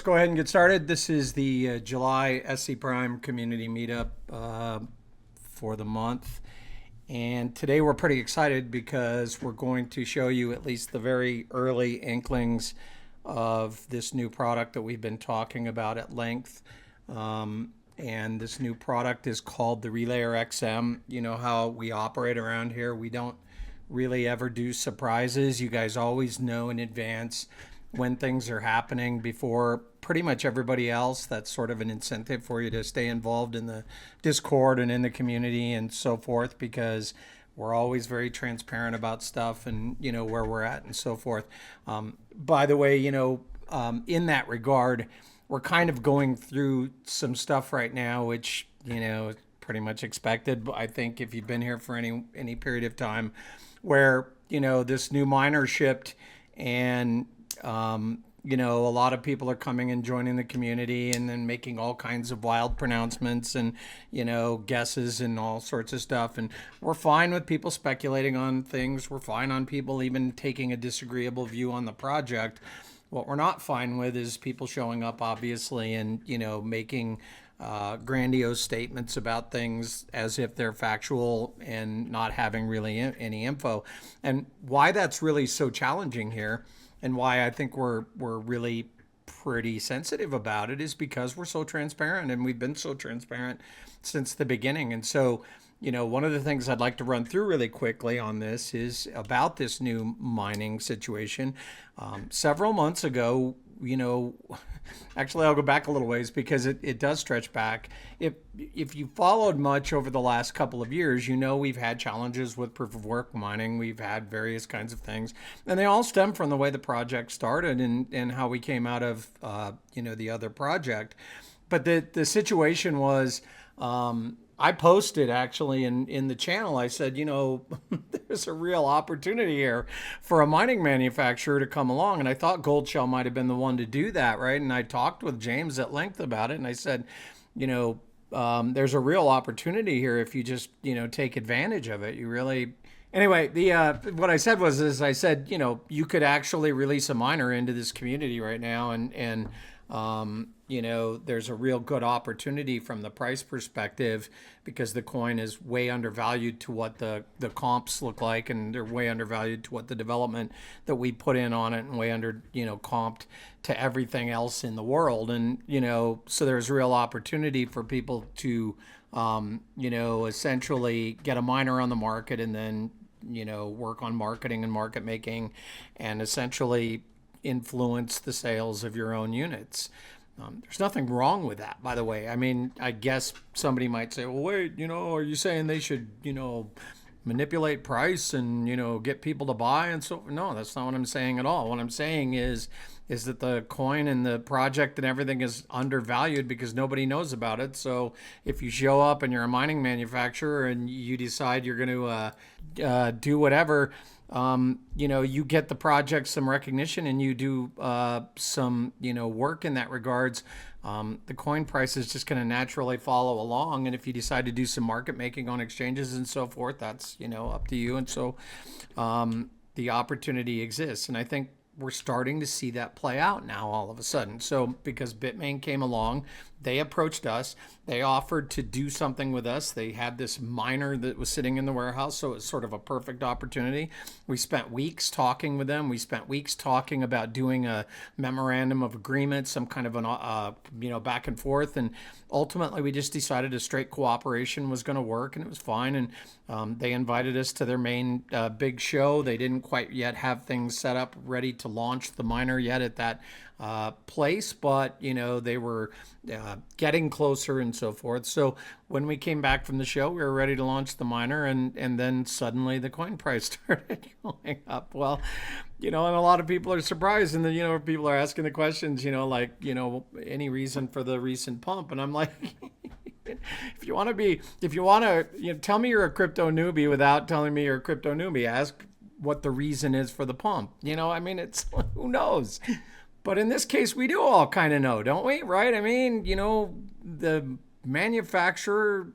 go ahead and get started. This is the July ScPrime community meetup for the month. And today we're pretty excited because we're going to show you at least the very early inklings of this new product that we've been talking about at length. And this new product is called the RelayerXM. You know how we operate around here. We don't really ever do surprises. You guys always know in advance when things are happening before pretty much everybody else. That's sort of an incentive for you to stay involved in the Discord and in the community and so forth, because we're always very transparent about stuff and, you know, where we're at and so forth. By the way, in that regard, we're kind of going through some stuff right now, which, is pretty much expected. I think if you've been here for any period of time, where, this new miner shipped and, a lot of people are coming and joining the community and then making all kinds of wild pronouncements and, guesses and all sorts of stuff. And we're fine with people speculating on things. We're fine on people even taking a disagreeable view on the project. What we're not fine with is people showing up, obviously, and, making grandiose statements about things as if they're factual and not having really any info. And why that's really so challenging here, and why I think we're really pretty sensitive about it, is because we're so transparent, and we've been so transparent since the beginning. And so, one of the things I'd like to run through really quickly on this is about this new mining situation. Several months ago, actually I'll go back a little ways because it does stretch back. If you followed much over the last couple of years, we've had challenges with proof of work mining. We've had various kinds of things, and they all stem from the way the project started and how we came out of the other project. But the situation was, I posted actually in the channel, I said, there's a real opportunity here for a mining manufacturer to come along. And I thought Goldshell might have been the one to do that, right? And I talked with James at length about it. And I said, there's a real opportunity here if you just, take advantage of it. You really... Anyway, what I said was I said, you could actually release a miner into this community right now, and there's a real good opportunity from the price perspective, because the coin is way undervalued to what the comps look like, and they're way undervalued to what the development that we put in on it, and way under, comped to everything else in the world. And, so there's real opportunity for people to, essentially get a miner on the market and then, work on marketing and market making and essentially influence the sales of your own units. There's nothing wrong with that, by the way. I mean, I guess somebody might say, well, wait, are you saying they should, manipulate price and, get people to buy? And so, no, that's not what I'm saying at all. What I'm saying is that the coin and the project and everything is undervalued because nobody knows about it. So if you show up and you're a mining manufacturer and you decide you're going to do whatever, you get the project some recognition and you do some, work in that regards, the coin price is just going to naturally follow along. And if you decide to do some market making on exchanges and so forth, that's, up to you. And so the opportunity exists. And I think we're starting to see that play out now all of a sudden. So because Bitmain came along, they approached us. They offered to do something with us. They had this miner that was sitting in the warehouse, so it's sort of a perfect opportunity. We spent weeks talking with them. We spent weeks talking about doing a memorandum of agreement, some kind of an back and forth. And ultimately, we just decided a straight cooperation was going to work, and it was fine. And they invited us to their main big show. They didn't quite yet have things set up ready to launch the miner yet at that place, but they were getting closer and so forth. So when we came back from the show, we were ready to launch the miner, and then suddenly the coin price started going up. Well, and a lot of people are surprised, and then people are asking the questions, any reason for the recent pump? And I'm like, if you want to tell me you're a crypto newbie without telling me you're a crypto newbie, ask what the reason is for the pump. It's who knows. But in this case, we do all kind of know, don't we? Right? I mean, the manufacturer,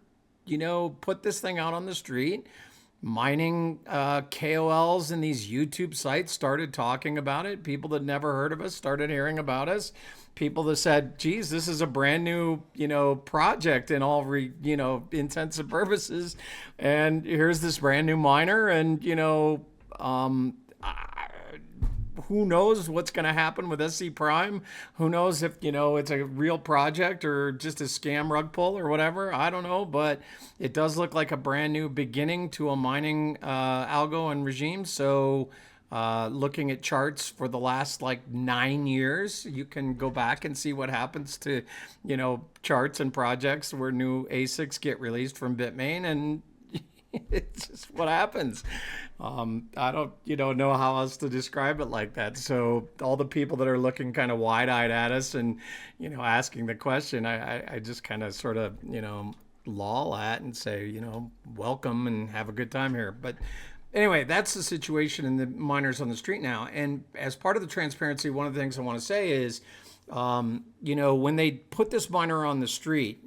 put this thing out on the street. mining KOLs and these YouTube sites started talking about it. People that never heard of us started hearing about us. People that said, geez, this is a brand new, project in all, intents and purposes. And here's this brand new miner. And, who knows what's going to happen with ScPrime? Who knows if, it's a real project or just a scam rug pull or whatever? I don't know, but it does look like a brand new beginning to a mining algo and regime. So looking at charts for the last like 9 years, you can go back and see what happens to, charts and projects where new ASICs get released from Bitmain, and it's just what happens. I don't, know how else to describe it like that. So all the people that are looking kind of wide-eyed at us and, asking the question, I just kind of sort of, loll at and say, welcome and have a good time here. But anyway, that's the situation in the miners on the street now. And as part of the transparency, one of the things I want to say is, when they put this miner on the street,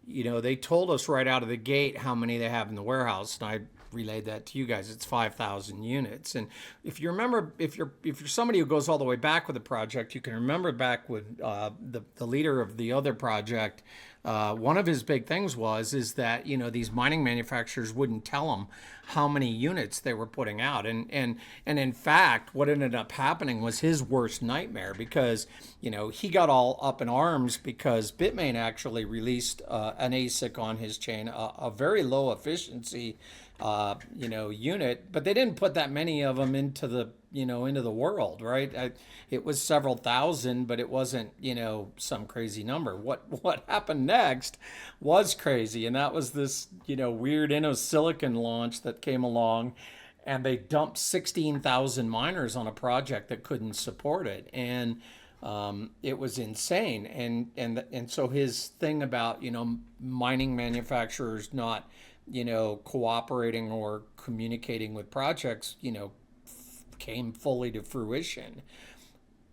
they told us right out of the gate how many they have in the warehouse, and I relayed that to you guys. It's 5,000 units. And if you remember, if you're somebody who goes all the way back with the project, you can remember back with the leader of the other project. One of his big things is that these mining manufacturers wouldn't tell him how many units they were putting out, and in fact, what ended up happening was his worst nightmare, because he got all up in arms because Bitmain actually released an ASIC on his chain, a very low efficiency unit, but they didn't put that many of them into the into the world, right? It was several thousand, but it wasn't some crazy number. What happened next was crazy, and that was this weird InnoSilicon launch that came along, and they dumped 16,000 miners on a project that couldn't support it, and it was insane. And so his thing about mining manufacturers not cooperating or communicating with projects came fully to fruition.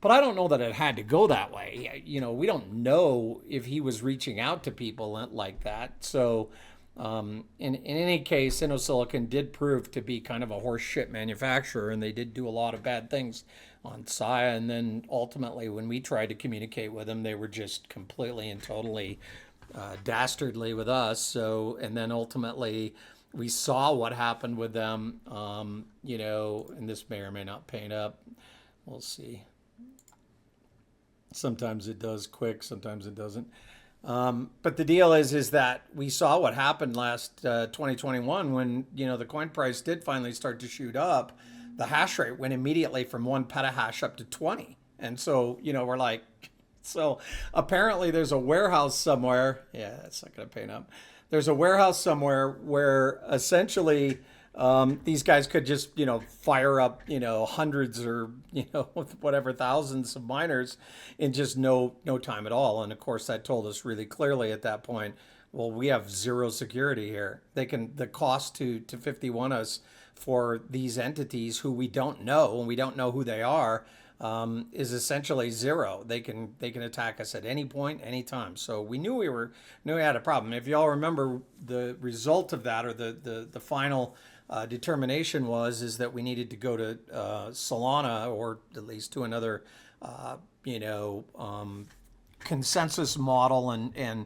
But I don't know that it had to go that way. We don't know if he was reaching out to people like that. So in any case, InnoSilicon did prove to be kind of a horse shit manufacturer, and they did do a lot of bad things on Saya. And then ultimately, when we tried to communicate with them, they were just completely and totally dastardly with us. So, and then ultimately, we saw what happened with them, and this may or may not paint up. We'll see. Sometimes it does quick, sometimes it doesn't. But the deal is that we saw what happened last 2021 when, the coin price did finally start to shoot up. The hash rate went immediately from 1 petahash up to 20. And so, we're like, so apparently there's a warehouse somewhere. Yeah, that's not going to paint up. There's a warehouse somewhere where essentially these guys could just, fire up, hundreds or, whatever thousands of miners in just no time at all. And of course, that told us really clearly at that point, well, we have zero security here. The cost to 51 us for these entities who we don't know, and we don't know who they are, is essentially zero. They can attack us at any point, any time. So we knew we had a problem. If y'all remember, the result of that, or the final determination is that we needed to go to Solana, or at least to another consensus model and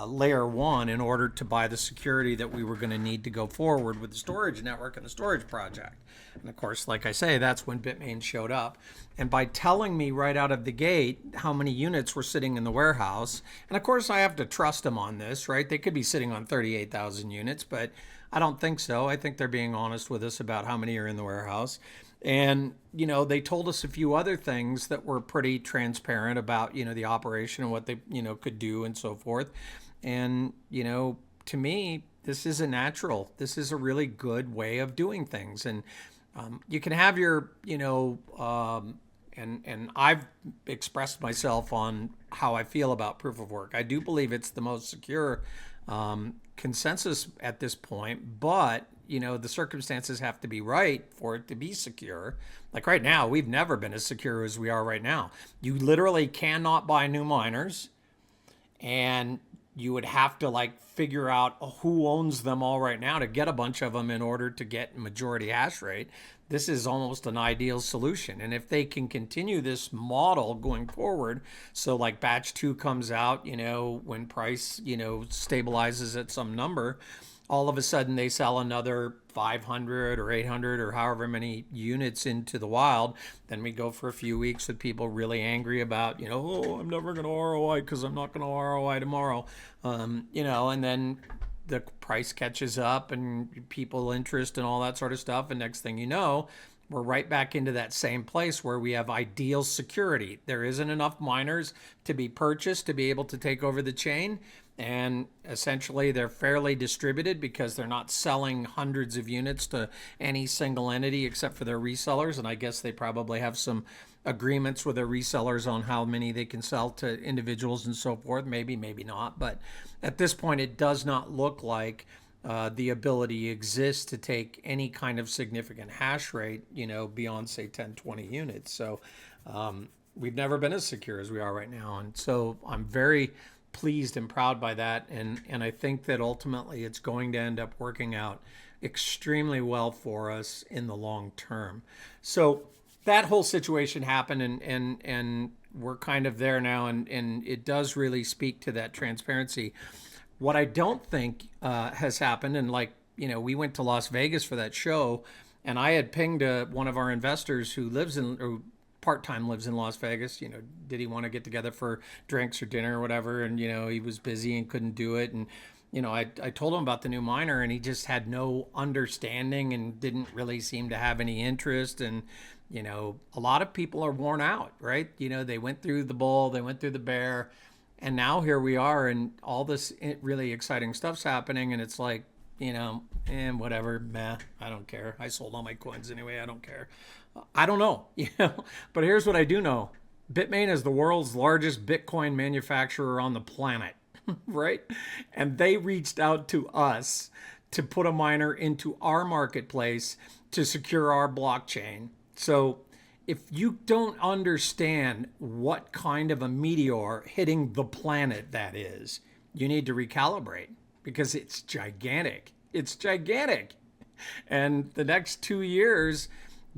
layer one, in order to buy the security that we were going to need to go forward with the storage network and the storage project. And of course, like I say, that's when Bitmain showed up. And by telling me right out of the gate how many units were sitting in the warehouse, and of course I have to trust them on this, right? They could be sitting on 38,000 units, but I don't think so. I think they're being honest with us about how many are in the warehouse. And, they told us a few other things that were pretty transparent about, the operation and what they, could do and so forth. And, to me, this is a natural. This is a really good way of doing things. And you can have your, and I've expressed myself on how I feel about proof of work. I do believe it's the most secure consensus at this point, but the circumstances have to be right for it to be secure. Like right now, we've never been as secure as we are right now. You literally cannot buy new miners, and you would have to like figure out who owns them all right now to get a bunch of them in order to get majority hash rate. This is almost an ideal solution. And if they can continue this model going forward, so like batch 2 comes out, when price, stabilizes at some number, all of a sudden they sell another 500 or 800 or however many units into the wild. Then we go for a few weeks with people really angry about, oh, I'm never going to ROI because I'm not going to ROI tomorrow. And then the price catches up and people interest and all that sort of stuff. And next thing you know, we're right back into that same place where we have ideal security. There isn't enough miners to be purchased to be able to take over the chain. And essentially they're fairly distributed because they're not selling hundreds of units to any single entity except for their resellers. And I guess they probably have some agreements with their resellers on how many they can sell to individuals and so forth. Maybe, maybe not. But at this point, it does not look like the ability exists to take any kind of significant hash rate, beyond say 10, 20 units. So we've never been as secure as we are right now. And so I'm very pleased and proud by that. And I think that ultimately it's going to end up working out extremely well for us in the long term. So that whole situation happened and we're kind of there now. And it does really speak to that transparency. What I don't think has happened, and we went to Las Vegas for that show, and I had pinged one of our investors who lives in, or part-time lives in Las Vegas, did he want to get together for drinks or dinner or whatever? And, he was busy and couldn't do it. And, I told him about the new miner and he just had no understanding and didn't really seem to have any interest. And, a lot of people are worn out, right? They went through the bull, they went through the bear, and now here we are and all this really exciting stuff's happening. And it's like, and whatever, meh, I don't care. I sold all my coins anyway. I don't care. I don't know, but here's what I do know. Bitmain is the world's largest Bitcoin manufacturer on the planet, right? And they reached out to us to put a miner into our marketplace to secure our blockchain. So if you don't understand what kind of a meteor hitting the planet that is, you need to recalibrate because it's gigantic. It's gigantic. And the next 2 years,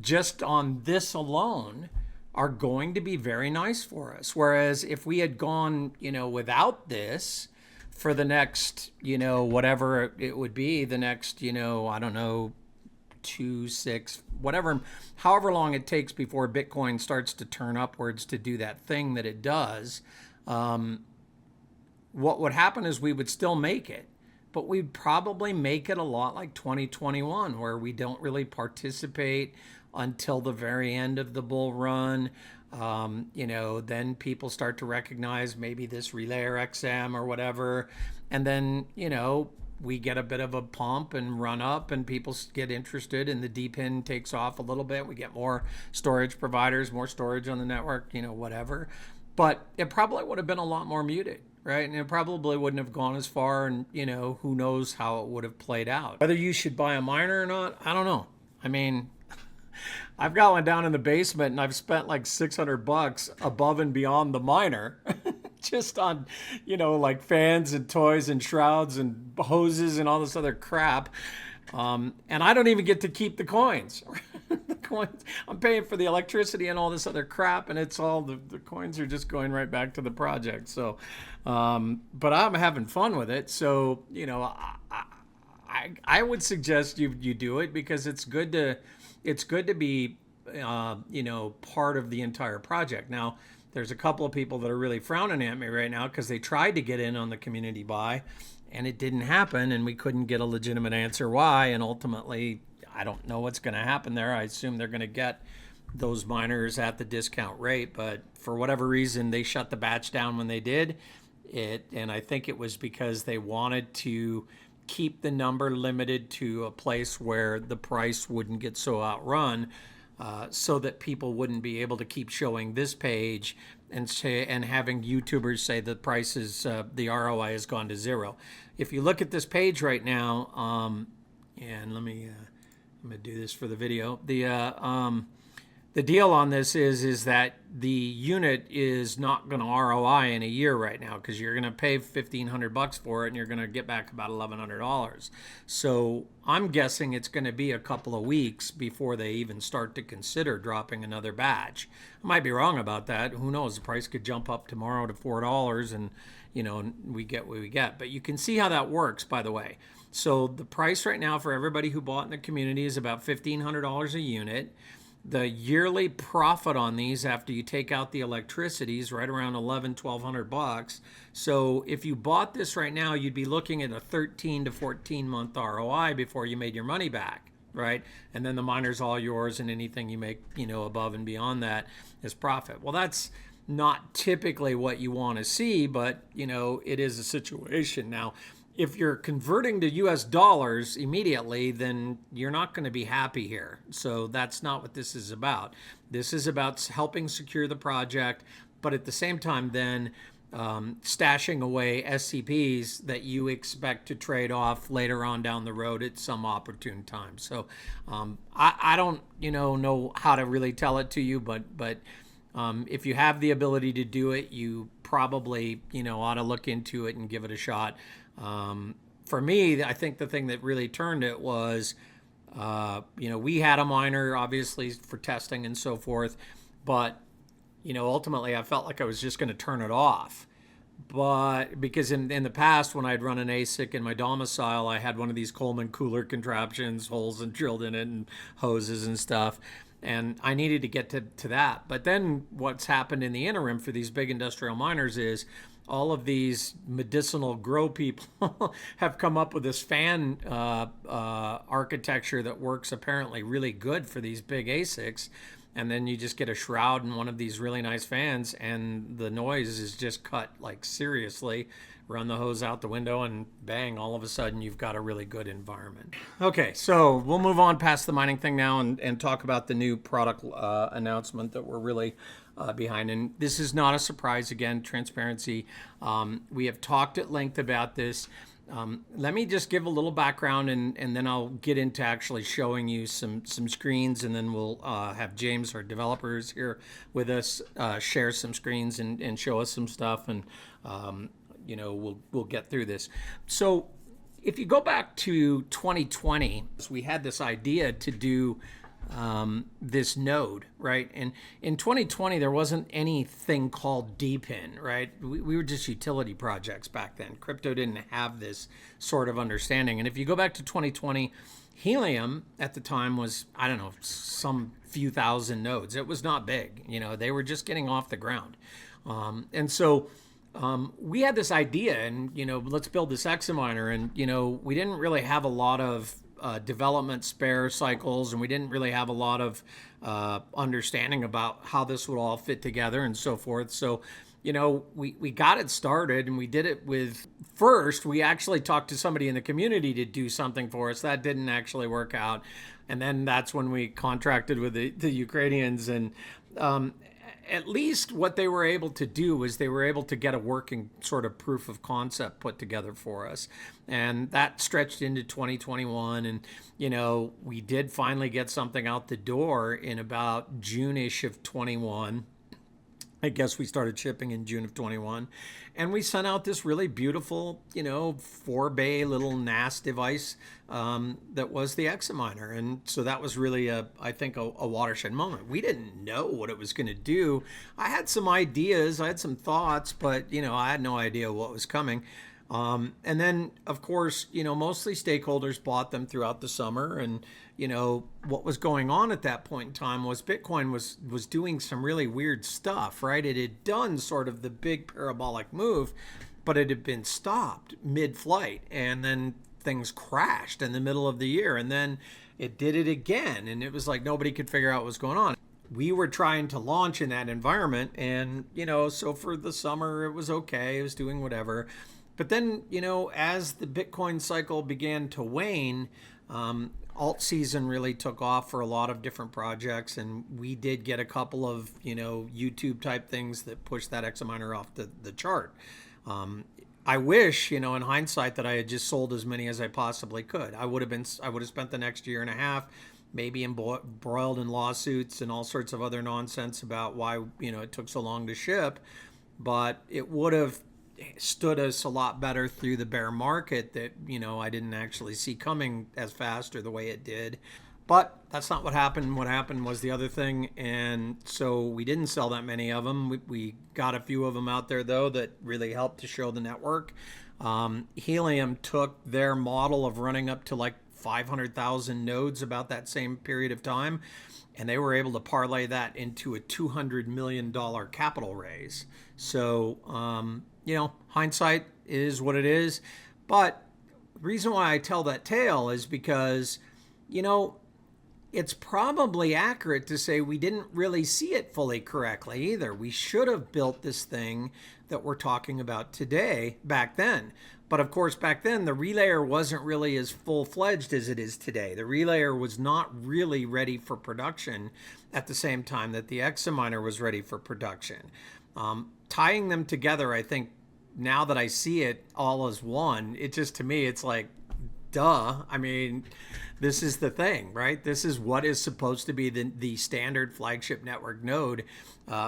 just on this alone, are going to be very nice for us. Whereas if we had gone, without this for the next, whatever it would be, the next, I don't know, 2, 6, whatever, however long it takes before Bitcoin starts to turn upwards to do that thing that it does, what would happen is we would still make it. But we'd probably make it a lot like 2021, where we don't really participate until the very end of the bull run. Then people start to recognize maybe this RelayerXM or whatever. And then, we get a bit of a pump and run up and people get interested and the DPIN takes off a little bit. We get more storage providers, more storage on the network, whatever. But it probably would have been a lot more muted. Right. And it probably wouldn't have gone as far. And, who knows how it would have played out. Whether you should buy a miner or not, I don't know. I mean, I've got one down in the basement and I've spent like $600 above and beyond the miner just on, like fans and toys and shrouds and hoses and all this other crap. And I don't even get to keep the coins. The coins, I'm paying for the electricity and all this other crap, and it's all the coins are just going right back to the project. So, but I'm having fun with it. So, I would suggest you do it because it's good to be, part of the entire project. Now, there's a couple of people that are really frowning at me right now because they tried to get in on the community buy. And it didn't happen, and we couldn't get a legitimate answer why. And ultimately, I don't know what's going to happen there. I assume they're going to get those miners at the discount rate. But for whatever reason, they shut the batch down when they did it. And I think it was because they wanted to keep the number limited to a place where the price wouldn't get so outrun, so that people wouldn't be able to keep showing this page and having YouTubers say the price is the ROI has gone to zero. If you look at this page right now, and I'm gonna do this for the video. The deal on this is that the unit is not going to ROI in a year right now, because you're going to pay $1,500 for it and you're going to get back about $1,100. So I'm guessing it's going to be a couple of weeks before they even start to consider dropping another batch. I might be wrong about that. Who knows? The price could jump up tomorrow to $4 and we get what we get. But you can see how that works, by the way. So the price right now for everybody who bought in the community is about $1,500 a unit. The yearly profit on these after you take out the electricity is right around $1,100-$1,200. So if you bought this right now, you'd be looking at a 13 to 14 month ROI before you made your money back, right? And then the miner's all yours, and anything you make, above and beyond that is profit. Well, that's not typically what you want to see, but it is a situation. Now, if you're converting to US dollars immediately, then you're not going to be happy here. So that's not what this is about. This is about helping secure the project, but at the same time then stashing away SCPs that you expect to trade off later on down the road at some opportune time. So I don't know how to really tell it to you, but if you have the ability to do it, you probably ought to look into it and give it a shot. For me, I think the thing that really turned it was, we had a miner obviously for testing and so forth, but ultimately I felt like I was just going to turn it off. But because in the past, when I'd run an ASIC in my domicile, I had one of these Coleman cooler contraptions, holes and drilled in it and hoses and stuff. And I needed to get to that. But then what's happened in the interim for these big industrial miners is all of these medicinal grow people have come up with this fan architecture that works apparently really good for these big ASICs. And then you just get a shroud in one of these really nice fans, and the noise is just cut like seriously. Run the hose out the window and bang, all of a sudden you've got a really good environment. Okay, so we'll move on past the mining thing now and talk about the new product announcement that we're really behind. And this is not a surprise, again, transparency. We have talked at length about this. Let me just give a little background, and then I'll get into actually showing you some screens, and then we'll have James, our developers, here with us, share some screens and show us some stuff, and we'll get through this. So if you go back to 2020, we had this idea to do this node, right? And in 2020, there wasn't anything called DPIN, right? We were just utility projects back then. Crypto didn't have this sort of understanding. And if you go back to 2020, Helium at the time was, I don't know, some few thousand nodes. It was not big. They were just getting off the ground. And so we had this idea, and, let's build this Examiner. And, we didn't really have a lot of development spare cycles, and we didn't really have a lot of understanding about how this would all fit together and so forth. So, we got it started, and we did it with, first, we actually talked to somebody in the community to do something for us. That didn't actually work out. And then that's when we contracted with the Ukrainians. And at least what they were able to do was they were able to get a working sort of proof of concept put together for us. And that stretched into 2021. And, we did finally get something out the door in about June-ish of 21. I guess we started shipping in June of 21. And we sent out this really beautiful, 4-bay little NAS device that was the Examiner. And so that was really, I think, a watershed moment. We didn't know what it was going to do. I had some ideas, I had some thoughts, but, I had no idea what was coming. And then, of course, mostly stakeholders bought them throughout the summer. And, what was going on at that point in time was Bitcoin was doing some really weird stuff, right? It had done sort of the big parabolic move, but it had been stopped mid-flight. And then things crashed in the middle of the year. And then it did it again. And it was like nobody could figure out what was going on. We were trying to launch in that environment. And, so for the summer, it was okay. It was doing whatever. But then, as the Bitcoin cycle began to wane, alt season really took off for a lot of different projects, and we did get a couple of, YouTube type things that pushed that Examiner off the chart. I wish, in hindsight, that I had just sold as many as I possibly could. I would have spent the next year and a half maybe embroiled in lawsuits and all sorts of other nonsense about why, it took so long to ship. But it would have stood us a lot better through the bear market that, I didn't actually see coming as fast or the way it did. But that's not what happened. What happened was the other thing. And so we didn't sell that many of them. We got a few of them out there, though, that really helped to show the network. Helium took their model of running up to like 500,000 nodes about that same period of time, and they were able to parlay that into a $200 million capital raise. So, hindsight is what it is. But the reason why I tell that tale is because, it's probably accurate to say we didn't really see it fully correctly either. We should have built this thing that we're talking about today back then. But of course, back then, the relayer wasn't really as full-fledged as it is today. The relayer was not really ready for production at the same time that the XM miner was ready for production. Tying them together, I think, now that I see it all as one, it just, to me, it's like, duh. I mean, this is the thing, right? This is what is supposed to be the standard flagship network node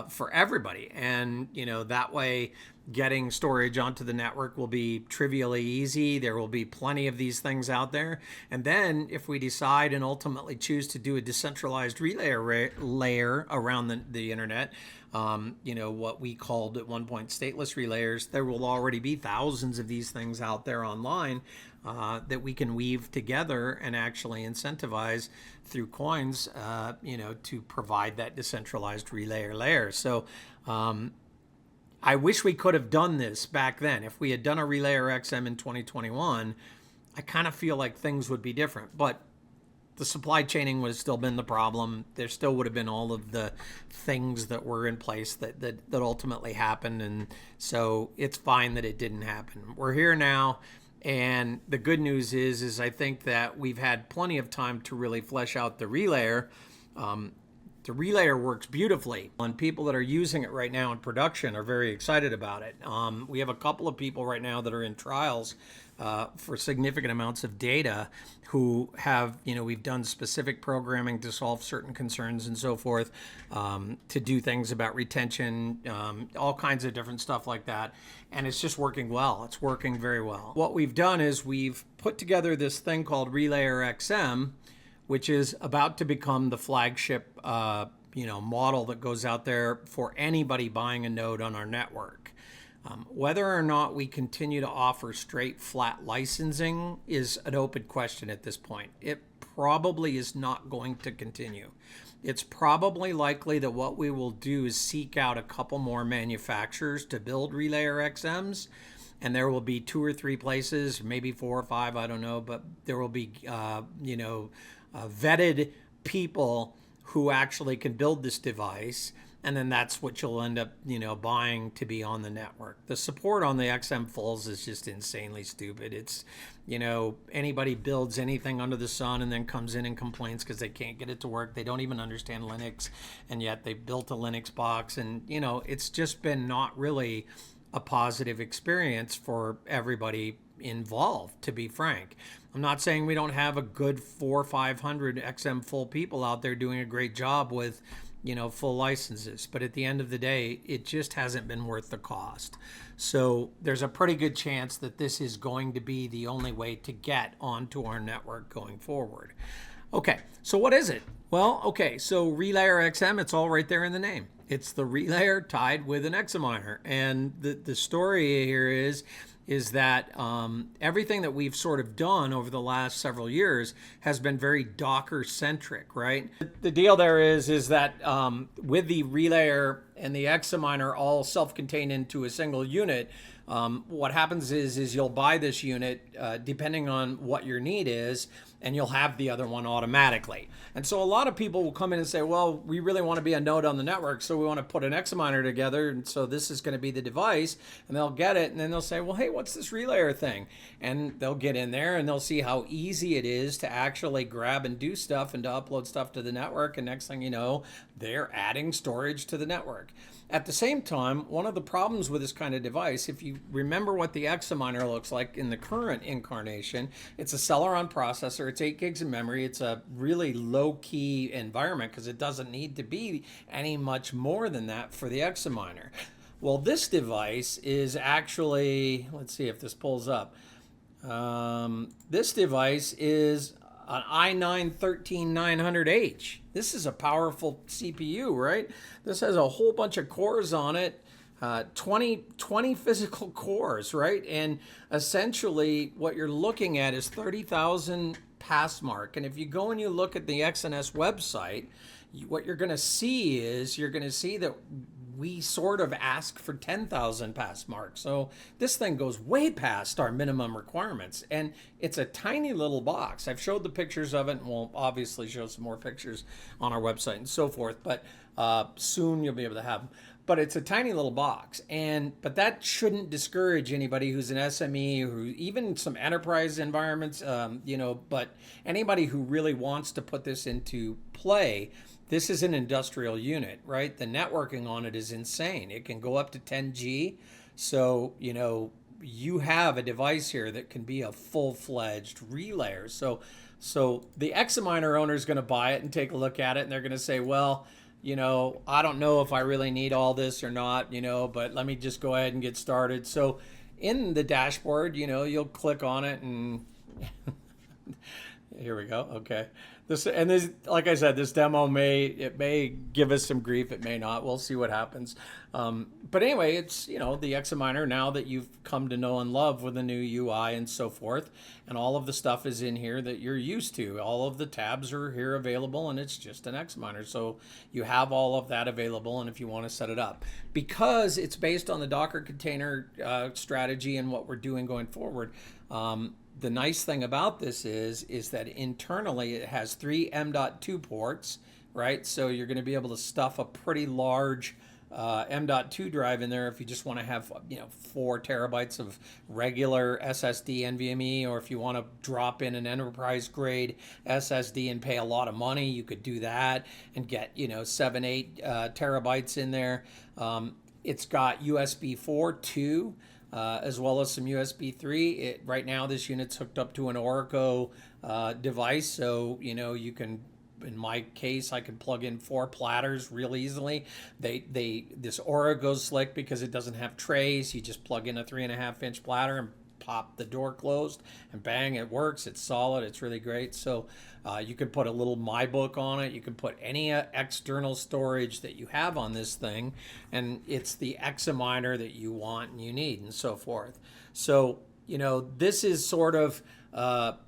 for everybody. And, that way getting storage onto the network will be trivially easy. There will be plenty of these things out there. And then if we decide and ultimately choose to do a decentralized layer around the internet, what we called at one point stateless relayers, there will already be thousands of these things out there online that we can weave together and actually incentivize through coins, to provide that decentralized relayer layer. So I wish we could have done this back then. If we had done a RelayerXM in 2021, I kind of feel like things would be different. But the supply chaining would have still been the problem. There still would have been all of the things that were in place that ultimately happened. And so it's fine that it didn't happen. We're here now. And the good news is I think that we've had plenty of time to really flesh out the relayer. The relayer works beautifully, and people that are using it right now in production are very excited about it. We have a couple of people right now that are in trials for significant amounts of data who have, we've done specific programming to solve certain concerns and so forth, to do things about retention, all kinds of different stuff like that. And it's just working well. It's working very well. What we've done is we've put together this thing called RelayerXM, which is about to become the flagship, model that goes out there for anybody buying a node on our network. Whether or not we continue to offer straight flat licensing is an open question at this point. It probably is not going to continue. It's probably likely that what we will do is seek out a couple more manufacturers to build RelayerXMs, and there will be 2 or 3 places, maybe 4 or 5, I don't know, but there will be, vetted people who actually can build this device, and then that's what you'll end up, buying to be on the network. The support on the XM fulls is just insanely stupid. It's, anybody builds anything under the sun and then comes in and complains because they can't get it to work. They don't even understand Linux, and yet they built a Linux box, and, it's just been not really a positive experience for everybody involved, to be frank. I'm not saying we don't have a good 400 or 500 XM full people out there doing a great job with, full licenses. But at the end of the day, it just hasn't been worth the cost. So there's a pretty good chance that this is going to be the only way to get onto our network going forward. Okay, so what is it? Well, okay, so RelayerXM, it's all right there in the name. It's the relayer tied with an XM miner. And the story here is that everything that we've sort of done over the last several years has been very Docker-centric, right? The deal there is that with the relayer and the XM miner all self-contained into a single unit, what happens is you'll buy this unit depending on what your need is, and you'll have the other one automatically. And so a lot of people will come in and say, well, we really want to be a node on the network, so we want to put an XM miner together, and so this is going to be the device, and they'll get it, and then they'll say, well, hey, what's this relayer thing? And they'll get in there, and they'll see how easy it is to actually grab and do stuff and to upload stuff to the network, and next thing you know, they're adding storage to the network. At the same time, one of the problems with this kind of device, if you remember what the XM miner looks like in the current incarnation, it's a Celeron processor. It's 8 gigs of memory. It's a really low-key environment because it doesn't need to be any much more than that for the Examiner. Well, this device is actually, let's see if this pulls up. This device is an i9-13900H. This is a powerful CPU, right? This has a whole bunch of cores on it. 20 physical cores, right? And essentially what you're looking at is 30,000 pass mark. And if you go and you look at the XNS website, what you're going to see is that we sort of ask for 10,000 pass mark. So this thing goes way past our minimum requirements, and it's a tiny little box. I've showed the pictures of it, and we'll obviously show some more pictures on our website and so forth, but soon you'll be able to have them. But it's a tiny little box, but that shouldn't discourage anybody who's an SME, who even some enterprise environments, but anybody who really wants to put this into play. This is an industrial unit, right? The networking on it is insane. It can go up to 10G. So, you have a device here that can be a full-fledged relayer. So the Examiner owner is going to buy it and take a look at it, and they're going to say, well, I don't know if I really need all this or not, but let me just go ahead and get started. So in the dashboard, you'll click on it and here we go. Okay. This, like I said, this demo may give us some grief. It may not. We'll see what happens. But anyway, it's, the Examiner now that you've come to know and love with the new UI and so forth. And all of the stuff is in here that you're used to. All of the tabs are here available, and it's just an Examiner. So you have all of that available, and if you want to set it up. Because it's based on the Docker container strategy and what we're doing going forward, the nice thing about this is that internally it has 3 M.2 ports, right? So you're going to be able to stuff a pretty large M.2 drive in there if you just want to have 4 terabytes of regular SSD NVMe, or if you want to drop in an enterprise grade SSD and pay a lot of money, you could do that and get 7-8 terabytes in there. It's got USB 4.2. As well as some USB 3. Right now, this unit's hooked up to an Oracle device, so you can. In my case, I can plug in 4 platters real easily. This Aura goes slick because it doesn't have trays. You just plug in a 3.5-inch platter and pop the door closed, and bang, it works. It's solid. It's really great. So you can put a little MyBook on it. You can put any external storage that you have on this thing, and it's the Examiner that you want and you need, and so forth. So this is sort of a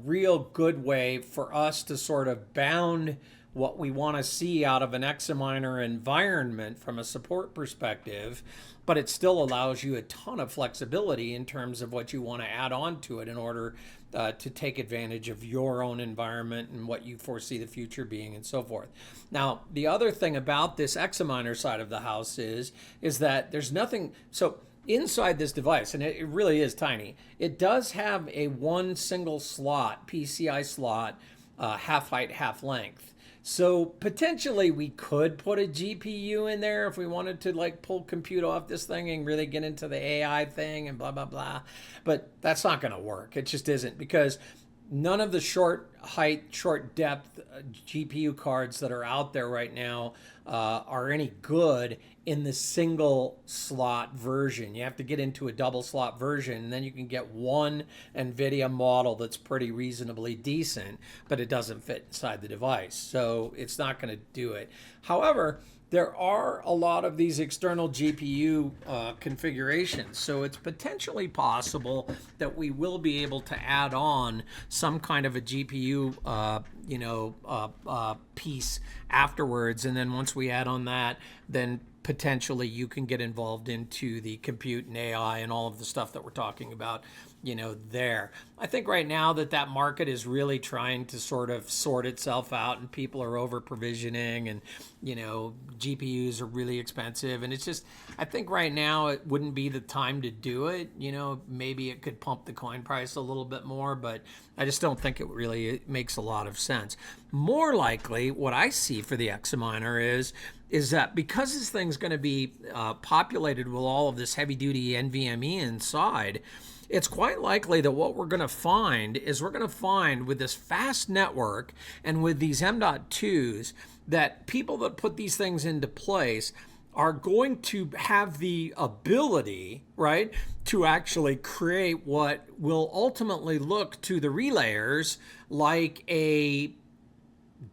real good way for us to sort of bound what we want to see out of an Examiner environment from a support perspective, but it still allows you a ton of flexibility in terms of what you want to add on to it in order to take advantage of your own environment and what you foresee the future being and so forth. Now, the other thing about this Examiner side of the house is that there's nothing, so inside this device, and it really is tiny, it does have a one single slot, PCI slot, half height, half length. So potentially we could put a GPU in there if we wanted to pull compute off this thing and really get into the AI thing and blah, blah, blah. But that's not going to work. It just isn't, because none of the short height, short depth GPU cards that are out there right now are any good in the single slot version. You have to get into a double slot version, and then you can get one NVIDIA model that's pretty reasonably decent, but it doesn't fit inside the device. So it's not going to do it. However, there are a lot of these external GPU configurations, so it's potentially possible that we will be able to add on some kind of a GPU piece afterwards, and then once we add on that, then potentially you can get involved into the compute and AI and all of the stuff that we're talking about, there. I think right now that market is really trying to sort of sort itself out, and people are over provisioning, and, GPUs are really expensive. And it's just, I think right now it wouldn't be the time to do it. Maybe it could pump the coin price a little bit more, but I just don't think it really makes a lot of sense. More likely, what I see for the Examiner is that because this thing's going to be populated with all of this heavy-duty NVMe inside, it's quite likely that what we're going to find is we're going to find with this fast network and with these M.2s that people that put these things into place are going to have the ability, right, to actually create what will ultimately look to the relayers like a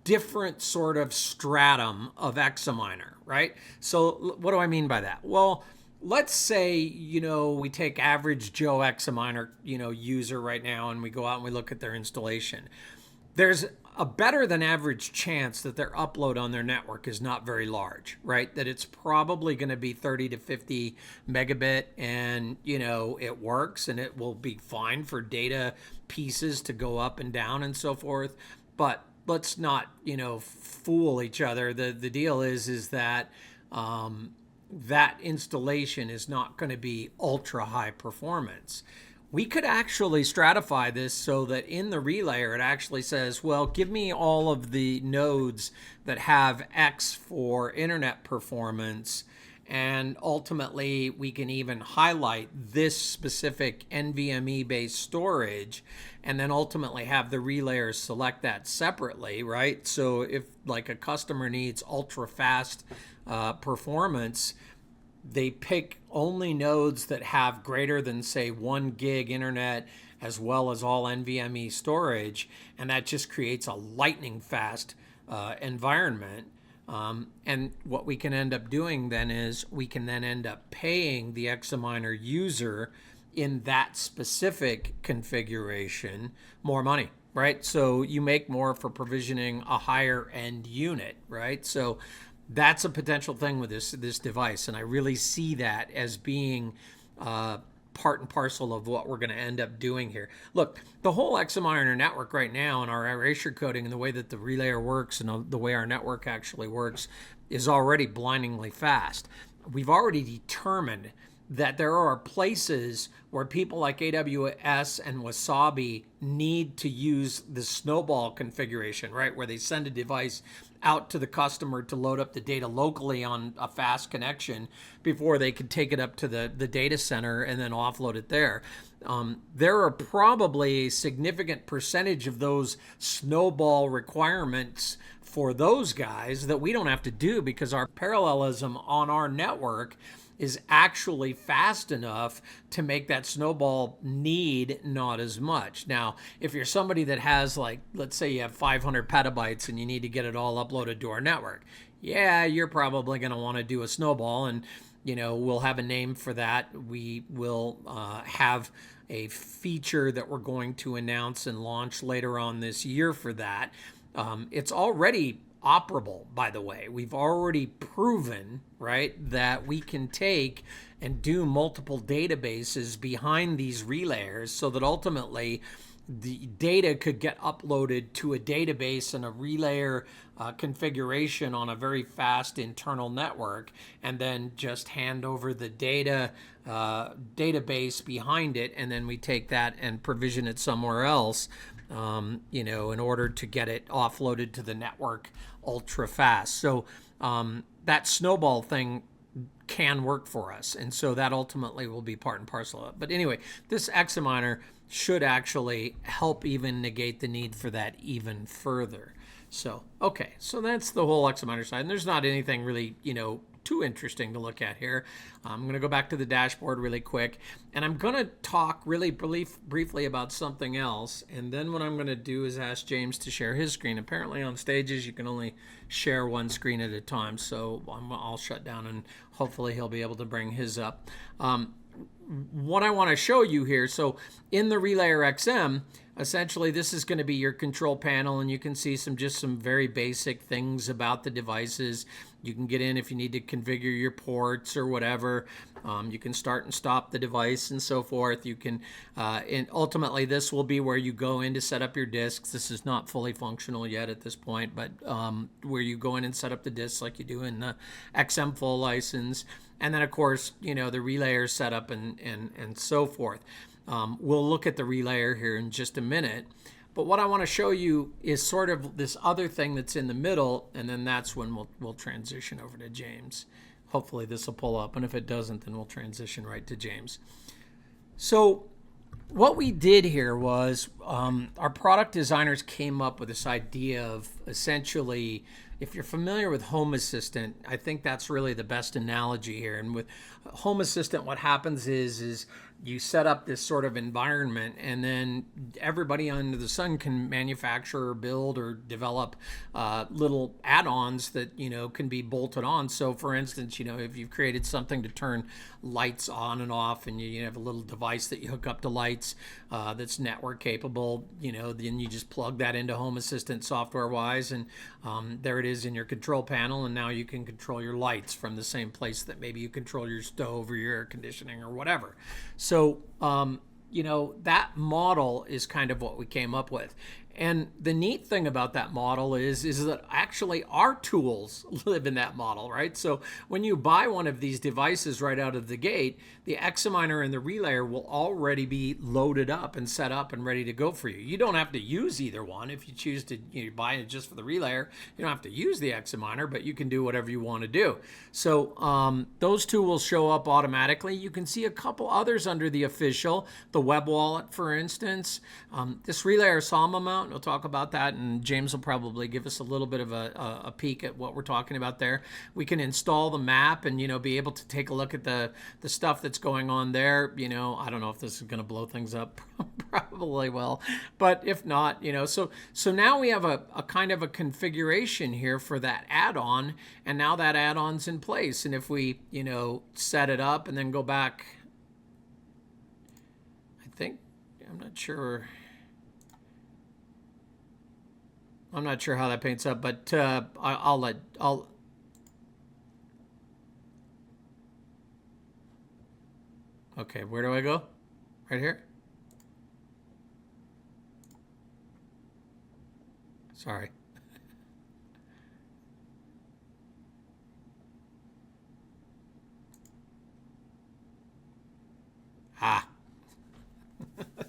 different sort of stratum of Examiner, right? So what do I mean by that? Well, let's say, we take average Joe Examiner, user right now, and we go out and we look at their installation. There's a better than average chance that their upload on their network is not very large, right? That it's probably going to be 30 to 50 megabit and, it works and it will be fine for data pieces to go up and down and so forth. But let's not, fool each other. The deal is that that installation is not going to be ultra high performance. We could actually stratify this so that in the relayer it actually says, well, give me all of the nodes that have X for internet performance, and ultimately we can even highlight this specific NVMe based storage and then ultimately have the relayers select that separately, right? So if like a customer needs ultra fast performance, they pick only nodes that have greater than, say, 1 gig internet as well as all NVMe storage, and that just creates a lightning fast environment. And what we can end up doing then is we can then end up paying the Examiner user in that specific configuration more money, right? So you make more for provisioning a higher end unit, right? So that's a potential thing with this device, and I really see that as being part and parcel of what we're going to end up doing here. Look, the whole Examiner network right now and our erasure coding and the way that the relayer works and the way our network actually works is already blindingly fast. We've already determined that there are places where people like AWS and Wasabi need to use the snowball configuration, right? Where they send a device out to the customer to load up the data locally on a fast connection before they could take it up to the data center and then offload it there. There are probably a significant percentage of those snowball requirements for those guys that we don't have to do because our parallelism on our network is actually fast enough to make that snowball need not as much. Now, if you're somebody that has, like, let's say you have 500 petabytes and you need to get it all uploaded to our network, yeah, you're probably going to want to do a snowball, and we'll have a name for that. We will have a feature that we're going to announce and launch later on this year for that. It's already operable, by the way. We've already proven, right, that we can take and do multiple databases behind these relayers so that ultimately the data could get uploaded to a database in a relayer configuration on a very fast internal network, and then just hand over the data database behind it, and then we take that and provision it somewhere else, in order to get it offloaded to the network ultra fast. So that snowball thing can work for us, and so that ultimately will be part and parcel of it. But anyway, this Examiner should actually help even negate the need for that even further. So, okay, so that's the whole Examiner side, and there's not anything really, too interesting to look at here. I'm going to go back to the dashboard really quick, and I'm going to talk really briefly about something else, and then what I'm going to do is ask James to share his screen. Apparently on stages you can only share one screen at a time, so I'll shut down and hopefully he'll be able to bring his up. What I want to show you here, so in the RelayerXM, essentially this is going to be your control panel, and you can see some very basic things about the devices. You can get in if you need to configure your ports or whatever. You can start and stop the device and so forth. You can, and ultimately this will be where you go in to set up your disks. This is not fully functional yet at this point, but where you go in and set up the disks like you do in the XM full license. And then of course, the relayer setup and so forth. We'll look at the relayer here in just a minute. But what I want to show you is sort of this other thing that's in the middle, and then that's when we'll transition over to James. Hopefully this will pull up, and if it doesn't, then we'll transition right to James. So What we did here was our product designers came up with this idea of essentially, if you're familiar with Home Assistant, I think that's really the best analogy here. And with Home Assistant, what happens is you set up this sort of environment, and then everybody under the sun can manufacture or build or develop little add-ons that can be bolted on. So for instance, if you've created something to turn lights on and off, and you have a little device that you hook up to lights that's network capable, then you just plug that into Home Assistant software wise, and there it is in your control panel, and now you can control your lights from the same place that maybe you control your stove or your air conditioning or whatever. So, that model is kind of what we came up with. And the neat thing about that model is that actually our tools live in that model, right? So when you buy one of these devices right out of the gate, the Examiner and the Relayer will already be loaded up and set up and ready to go for you. You don't have to use either one. If you choose to buy it just for the Relayer, you don't have to use the Examiner, but you can do whatever you want to do. So those two will show up automatically. You can see a couple others under the official, the web wallet, for instance. This Relayer Salma mount, we'll talk about that, and James will probably give us a little bit of a peek at what we're talking about there. We can install the map and be able to take a look at the stuff that's going on there. I don't know if this is going to blow things up. Probably will, but if not, so now we have a kind of a configuration here for that add-on, and now that add-on's in place. And if we set it up and then go back, I'm not sure how that paints up, but I'll okay, where do I go? Right here? Sorry.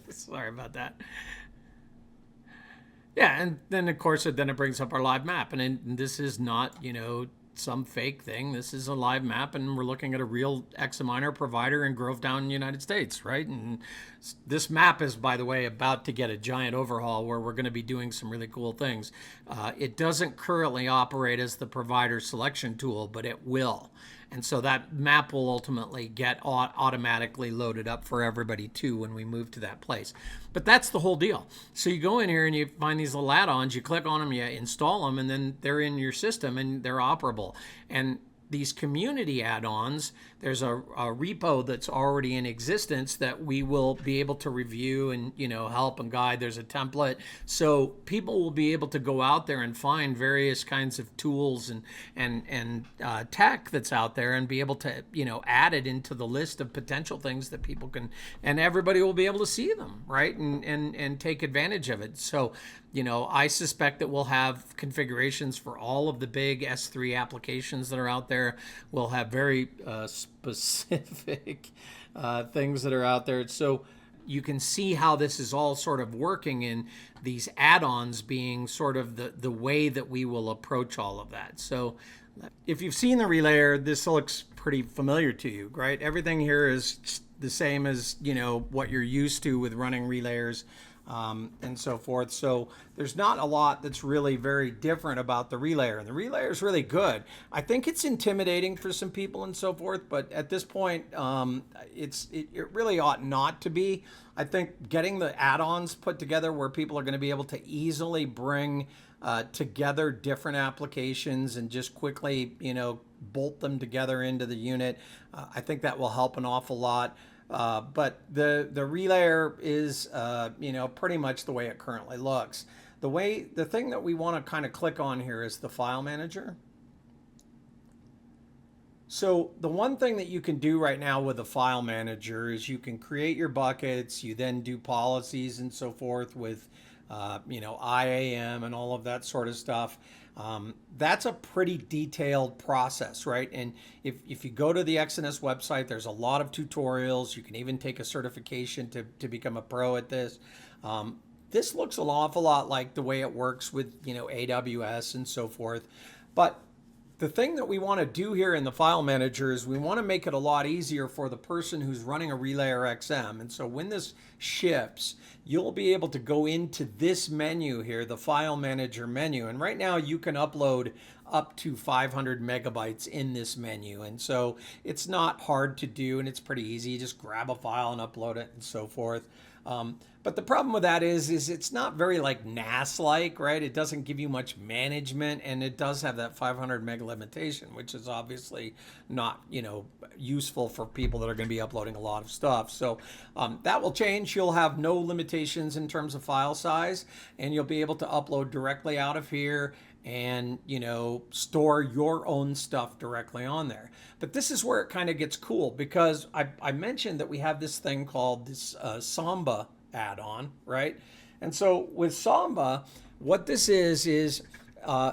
Sorry about that. Yeah, and then of course it brings up our live map, and this is not some fake thing. This is a live map, and we're looking at a real Examiner provider in Grovetown, United States, right? And this map is, by the way, about to get a giant overhaul where we're going to be doing some really cool things. It doesn't currently operate as the provider selection tool, but it will. And so that map will ultimately get automatically loaded up for everybody too when we move to that place. But that's the whole deal. So you go in here and you find these little add-ons, you click on them, you install them, and then they're in your system and they're operable. And these community add-ons, there's a repo that's already in existence that we will be able to review and help and guide. There's a template, so people will be able to go out there and find various kinds of tools and tech that's out there and be able to add it into the list of potential things that people can, and everybody will be able to see them, right, and take advantage of it. So I suspect that we'll have configurations for all of the big S3 applications that are out there. We'll have very specific things that are out there. So you can see how this is all sort of working in these add-ons being sort of the way that we will approach all of that. So if you've seen the Relayer, this looks pretty familiar to you, right? Everything here is the same as what you're used to with running Relayers. And so forth. So there's not a lot that's really very different about the Relayer. And the Relayer is really good. I think it's intimidating for some people and so forth, but at this point, it really ought not to be. I think getting the add-ons put together where people are going to be able to easily bring together different applications and just quickly, bolt them together into the unit, I think that will help an awful lot. But the Relayer is pretty much the way it currently looks. The thing that we want to kind of click on here is the file manager. So the one thing that you can do right now with the file manager is you can create your buckets, you then do policies and so forth with IAM and all of that sort of stuff. That's a pretty detailed process, right? And if you go to the XNS website, there's a lot of tutorials. You can even take a certification to become a pro at this. This looks an awful lot like the way it works with AWS and so forth. But The thing that we want to do here in the file manager is we want to make it a lot easier for the person who's running a RelayerXM. And so when this ships, you'll be able to go into this menu here, the file manager menu. And right now you can upload up to 500 megabytes in this menu. And so it's not hard to do and it's pretty easy. You just grab a file and upload it and so forth. But the problem with that is it's not very like NAS-like, right? It doesn't give you much management, and it does have that 500 meg limitation, which is obviously not, useful for people that are going to be uploading a lot of stuff. So that will change. You'll have no limitations in terms of file size, and you'll be able to upload directly out of here and store your own stuff directly on there. But this is where it kind of gets cool, because I mentioned that we have this thing called this Samba add-on, right? And so with Samba, what this is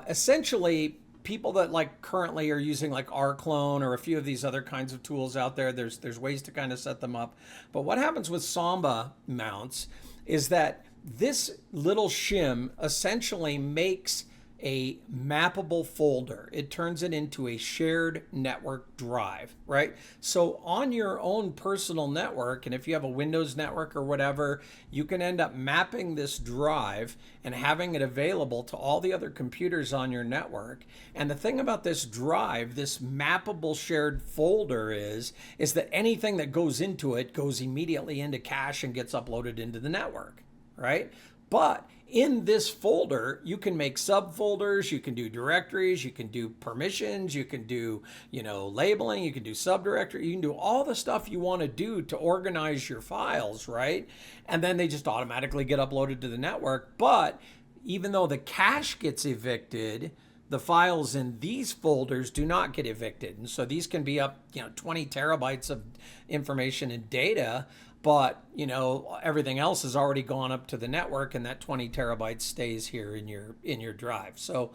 essentially people that like currently are using like rclone or a few of these other kinds of tools out there. There's ways to kind of set them up. But what happens with Samba mounts is that this little shim essentially makes a mappable folder. It turns it into a shared network drive, right? So on your own personal network, and if you have a Windows network or whatever, you can end up mapping this drive and having it available to all the other computers on your network. And the thing about this drive, this mappable shared folder is that anything that goes into it goes immediately into cache and gets uploaded into the network, right? But in this folder, you can make subfolders, you can do directories, you can do permissions, you can do, labeling, you can do subdirectory, you can do all the stuff you want to do to organize your files, right? And then they just automatically get uploaded to the network. But even though the cache gets evicted, the files in these folders do not get evicted. And so these can be up, 20 terabytes of information and data, but everything else has already gone up to the network, and that 20 terabytes stays here in your drive. So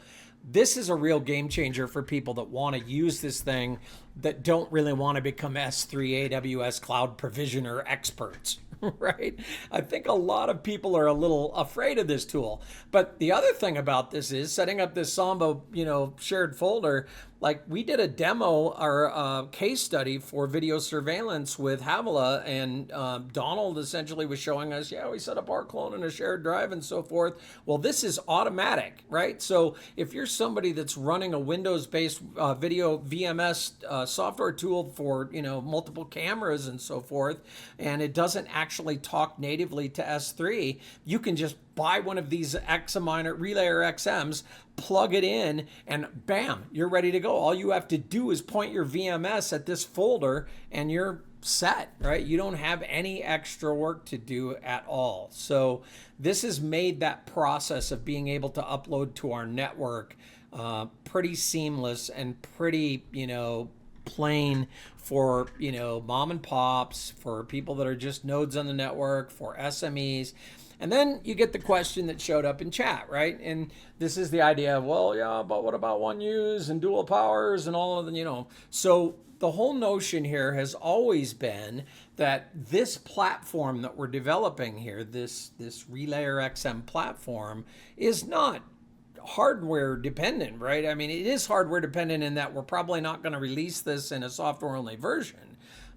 this is a real game changer for people that want to use this thing, that don't really want to become S3 AWS cloud provisioner experts, right? I think a lot of people are a little afraid of this tool. But the other thing about this is setting up this Samba, shared folder. Like we did a demo or case study for video surveillance with Havila, and Donald essentially was showing us, we set up our clone in a shared drive and so forth. Well, this is automatic, right? So if you're somebody that's running a Windows-based video VMS software tool for multiple cameras and so forth, and it doesn't actually talk natively to S3, you can just buy one of these RelayerXMs, plug it in, and bam, you're ready to go. All you have to do is point your VMS at this folder and you're set, right? You don't have any extra work to do at all. So this has made that process of being able to upload to our network pretty seamless and pretty, plain for, mom and pops, for people that are just nodes on the network, for SMEs. And then you get the question that showed up in chat, right? And this is the idea of, but what about one use and dual powers and all of them, So the whole notion here has always been that this platform that we're developing here, this RelayerXM platform, is not hardware dependent, right? I mean, it is hardware dependent in that we're probably not going to release this in a software only version.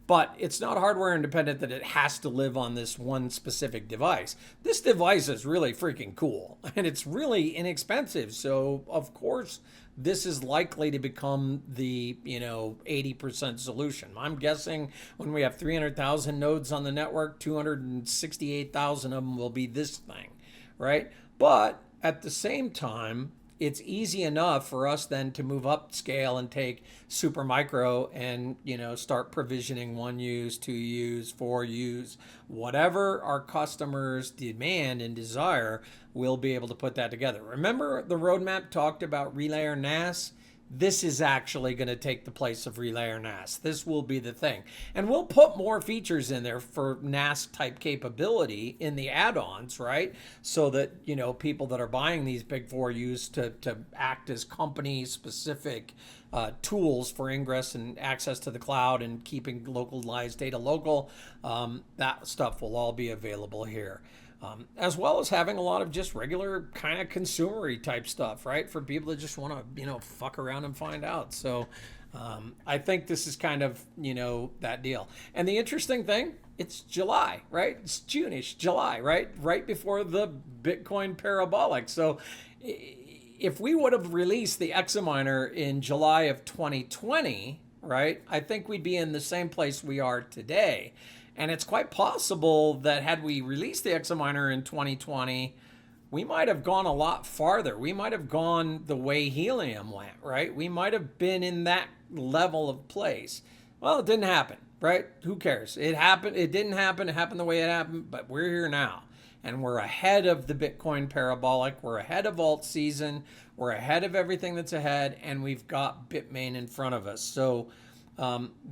But it's not hardware independent that it has to live on this one specific device. This device is really freaking cool, and it's really inexpensive. So, of course, this is likely to become the 80% solution. I'm guessing when we have 300,000 nodes on the network, 268,000 of them will be this thing, right? But at the same time, it's easy enough for us then to move up scale and take Supermicro and start provisioning 1U, 2U, 4U, whatever our customers demand and desire. We'll be able to put that together. Remember the roadmap talked about Relayer NAS? This is actually going to take the place of Relayer NAS. This will be the thing. And we'll put more features in there for NAS type capability in the add-ons, right? So that, people that are buying these big 4Us to act as company specific tools for ingress and access to the cloud and keeping localized data local, that stuff will all be available here. as well as having a lot of just regular kind of consumery type stuff, right? For people that just want to, fuck around and find out. So I think this is kind of, that deal. And the interesting thing, it's July, right? It's June-ish, July, right? Right before the Bitcoin parabolic. So if we would have released the Examiner in July of 2020, right, I think we'd be in the same place we are today. And it's quite possible that had we released the Examiner in 2020, we might have gone a lot farther. We might have gone the way helium went, right? We might have been in that level of place. Well, it didn't happen, right? Who cares? It happened. It didn't happen. It happened the way it happened, but we're here now. And we're ahead of the Bitcoin parabolic. We're ahead of alt season. We're ahead of everything that's ahead. And we've got Bitmain in front of us. So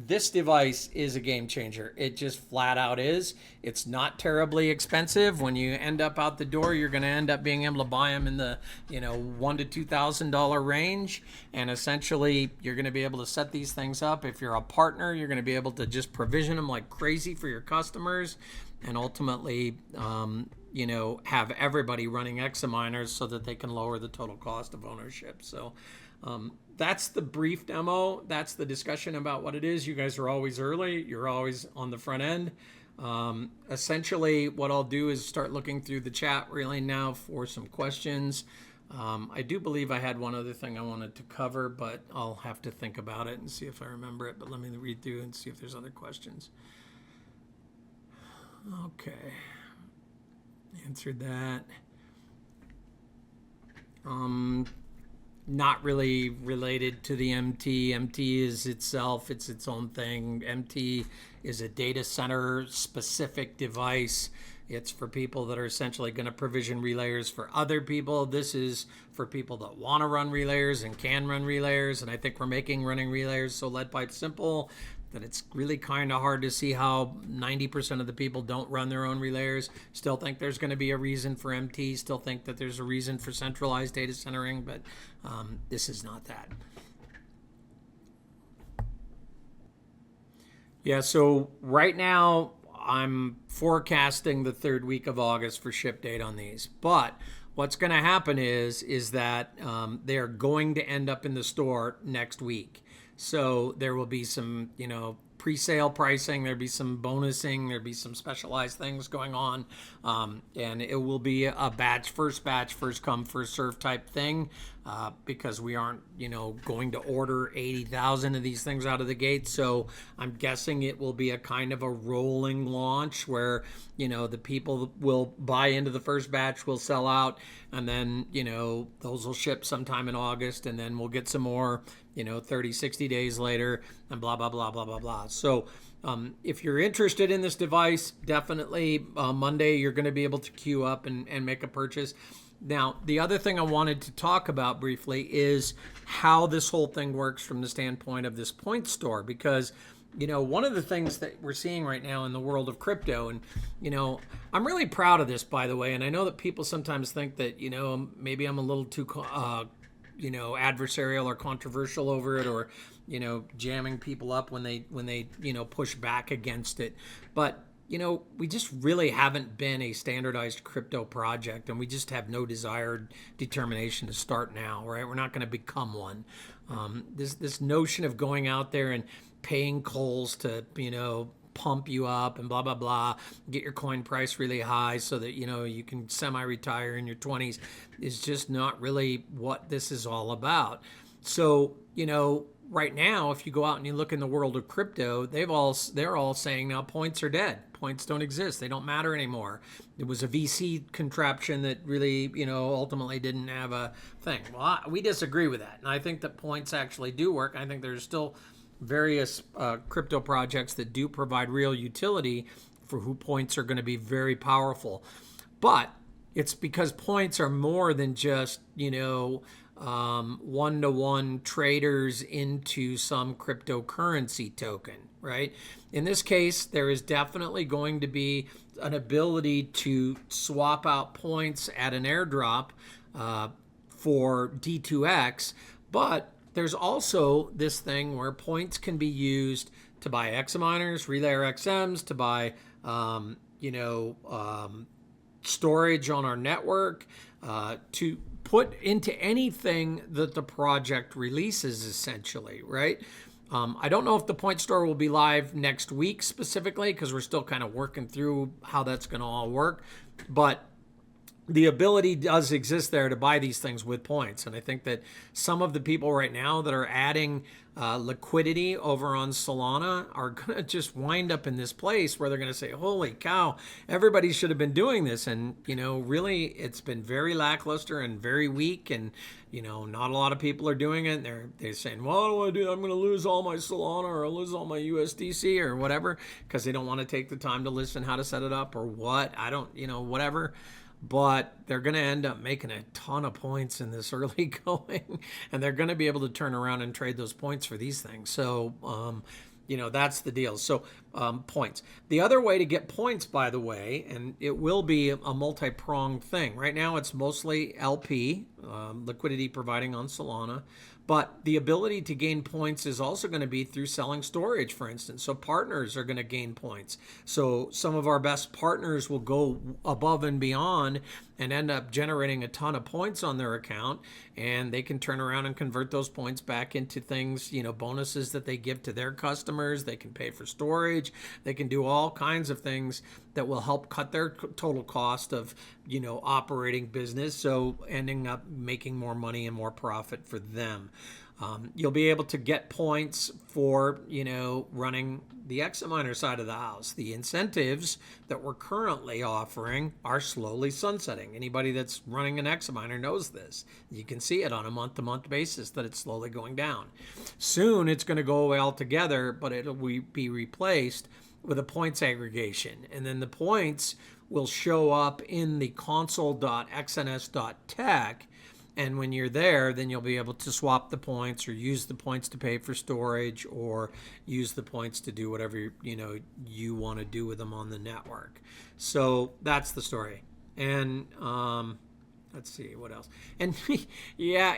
this device is a game changer. It just flat out is. It's not terribly expensive. When you end up out the door, you're going to end up being able to buy them in the $1,000 to $2,000 range, and essentially you're going to be able to set these things up. If you're a partner, you're going to be able to just provision them like crazy for your customers, and ultimately have everybody running Examiners so that they can lower the total cost of ownership. So that's the brief demo. That's the discussion about what it is. You guys are always early. You're always on the front end. Essentially, what I'll do is start looking through the chat really now for some questions. I do believe I had one other thing I wanted to cover, but I'll have to think about it and see if I remember it. But let me read through and see if there's other questions. Okay. Answered that. Not really related to the MT. MT is itself, it's its own thing. MT is a data center specific device. It's for people that are essentially going to provision relayers for other people. This is for people that want to run relayers and can run relayers. And I think we're making running relayers so lead pipe simple that it's really kind of hard to see how 90% of the people don't run their own relayers. Still think there's going to be a reason for MT. Still think that there's a reason for centralized data centering, but this is not that. Yeah, so right now I'm forecasting the third week of August for ship date on these. But what's going to happen is that they are going to end up in the store next week. So there will be some, pre-sale pricing. There'll be some bonusing. There'll be some specialized things going on. And it will be a first come, first serve type thing because we aren't, going to order 80,000 of these things out of the gate. So I'm guessing it will be a kind of a rolling launch where, the people will buy into the first batch, will sell out, and then, those will ship sometime in August, and then we'll get some more, 30, 60 days later, and blah, blah, blah, blah, blah, blah. So if you're interested in this device, definitely Monday, you're going to be able to queue up and make a purchase. Now, the other thing I wanted to talk about briefly is how this whole thing works from the standpoint of this point store, because one of the things that we're seeing right now in the world of crypto, and, I'm really proud of this, by the way, and I know that people sometimes think that, maybe I'm a little too, adversarial or controversial over it, or, jamming people up when they push back against it. But, we just really haven't been a standardized crypto project, and we just have no desired determination to start now, right? We're not going to become one. This notion of going out there and paying Coles to, pump you up and blah, blah, blah, get your coin price really high so that, you can semi-retire in your 20s is just not really what this is all about. So, right now, if you go out and you look in the world of crypto, they're all saying now points are dead. Points don't exist. They don't matter anymore. It was a VC contraption that really, ultimately didn't have a thing. Well, we disagree with that. And I think that points actually do work. I think there's still various crypto projects that do provide real utility for who points are going to be very powerful. But it's because points are more than just, one-to-one traders into some cryptocurrency token, right? In this case, there is definitely going to be an ability to swap out points at an airdrop for D2X, but there's also this thing where points can be used to buy Examiners, RelayerXMs, to buy, storage on our network, to put into anything that the project releases, essentially, right? I don't know if the point store will be live next week specifically, because we're still kind of working through how that's going to all work. But the ability does exist there to buy these things with points. And I think that some of the people right now that are adding liquidity over on Solana are going to just wind up in this place where they're going to say, holy cow, everybody should have been doing this. And, really it's been very lackluster and very weak. And, not a lot of people are doing it. They're saying, well, what do I do? I'm going to lose all my Solana or I'll lose all my USDC or whatever, because they don't want to take the time to listen how to set it up or what. I don't, whatever. But they're going to end up making a ton of points in this early going, and they're going to be able to turn around and trade those points for these things. So, that's the deal. So, points. The other way to get points, by the way, and it will be a multi-pronged thing. Right now, it's mostly LP, liquidity providing on Solana. But the ability to gain points is also going to be through selling storage, for instance. So partners are going to gain points. So some of our best partners will go above and beyond and end up generating a ton of points on their account. And they can turn around and convert those points back into things, bonuses that they give to their customers. They can pay for storage. They can do all kinds of things that will help cut their total cost of, operating business. So ending up making more money and more profit for them. You'll be able to get points for, running the XMiner side of the house. The incentives that we're currently offering are slowly sunsetting. Anybody that's running an XMiner knows this. You can see it on a month-to-month basis that it's slowly going down. Soon it's going to go away altogether, but it'll be replaced with a points aggregation. And then the points will show up in the console.xns.tech. And when you're there, then you'll be able to swap the points or use the points to pay for storage or use the points to do whatever you want to do with them on the network. So that's the story. And let's see what else. And yeah,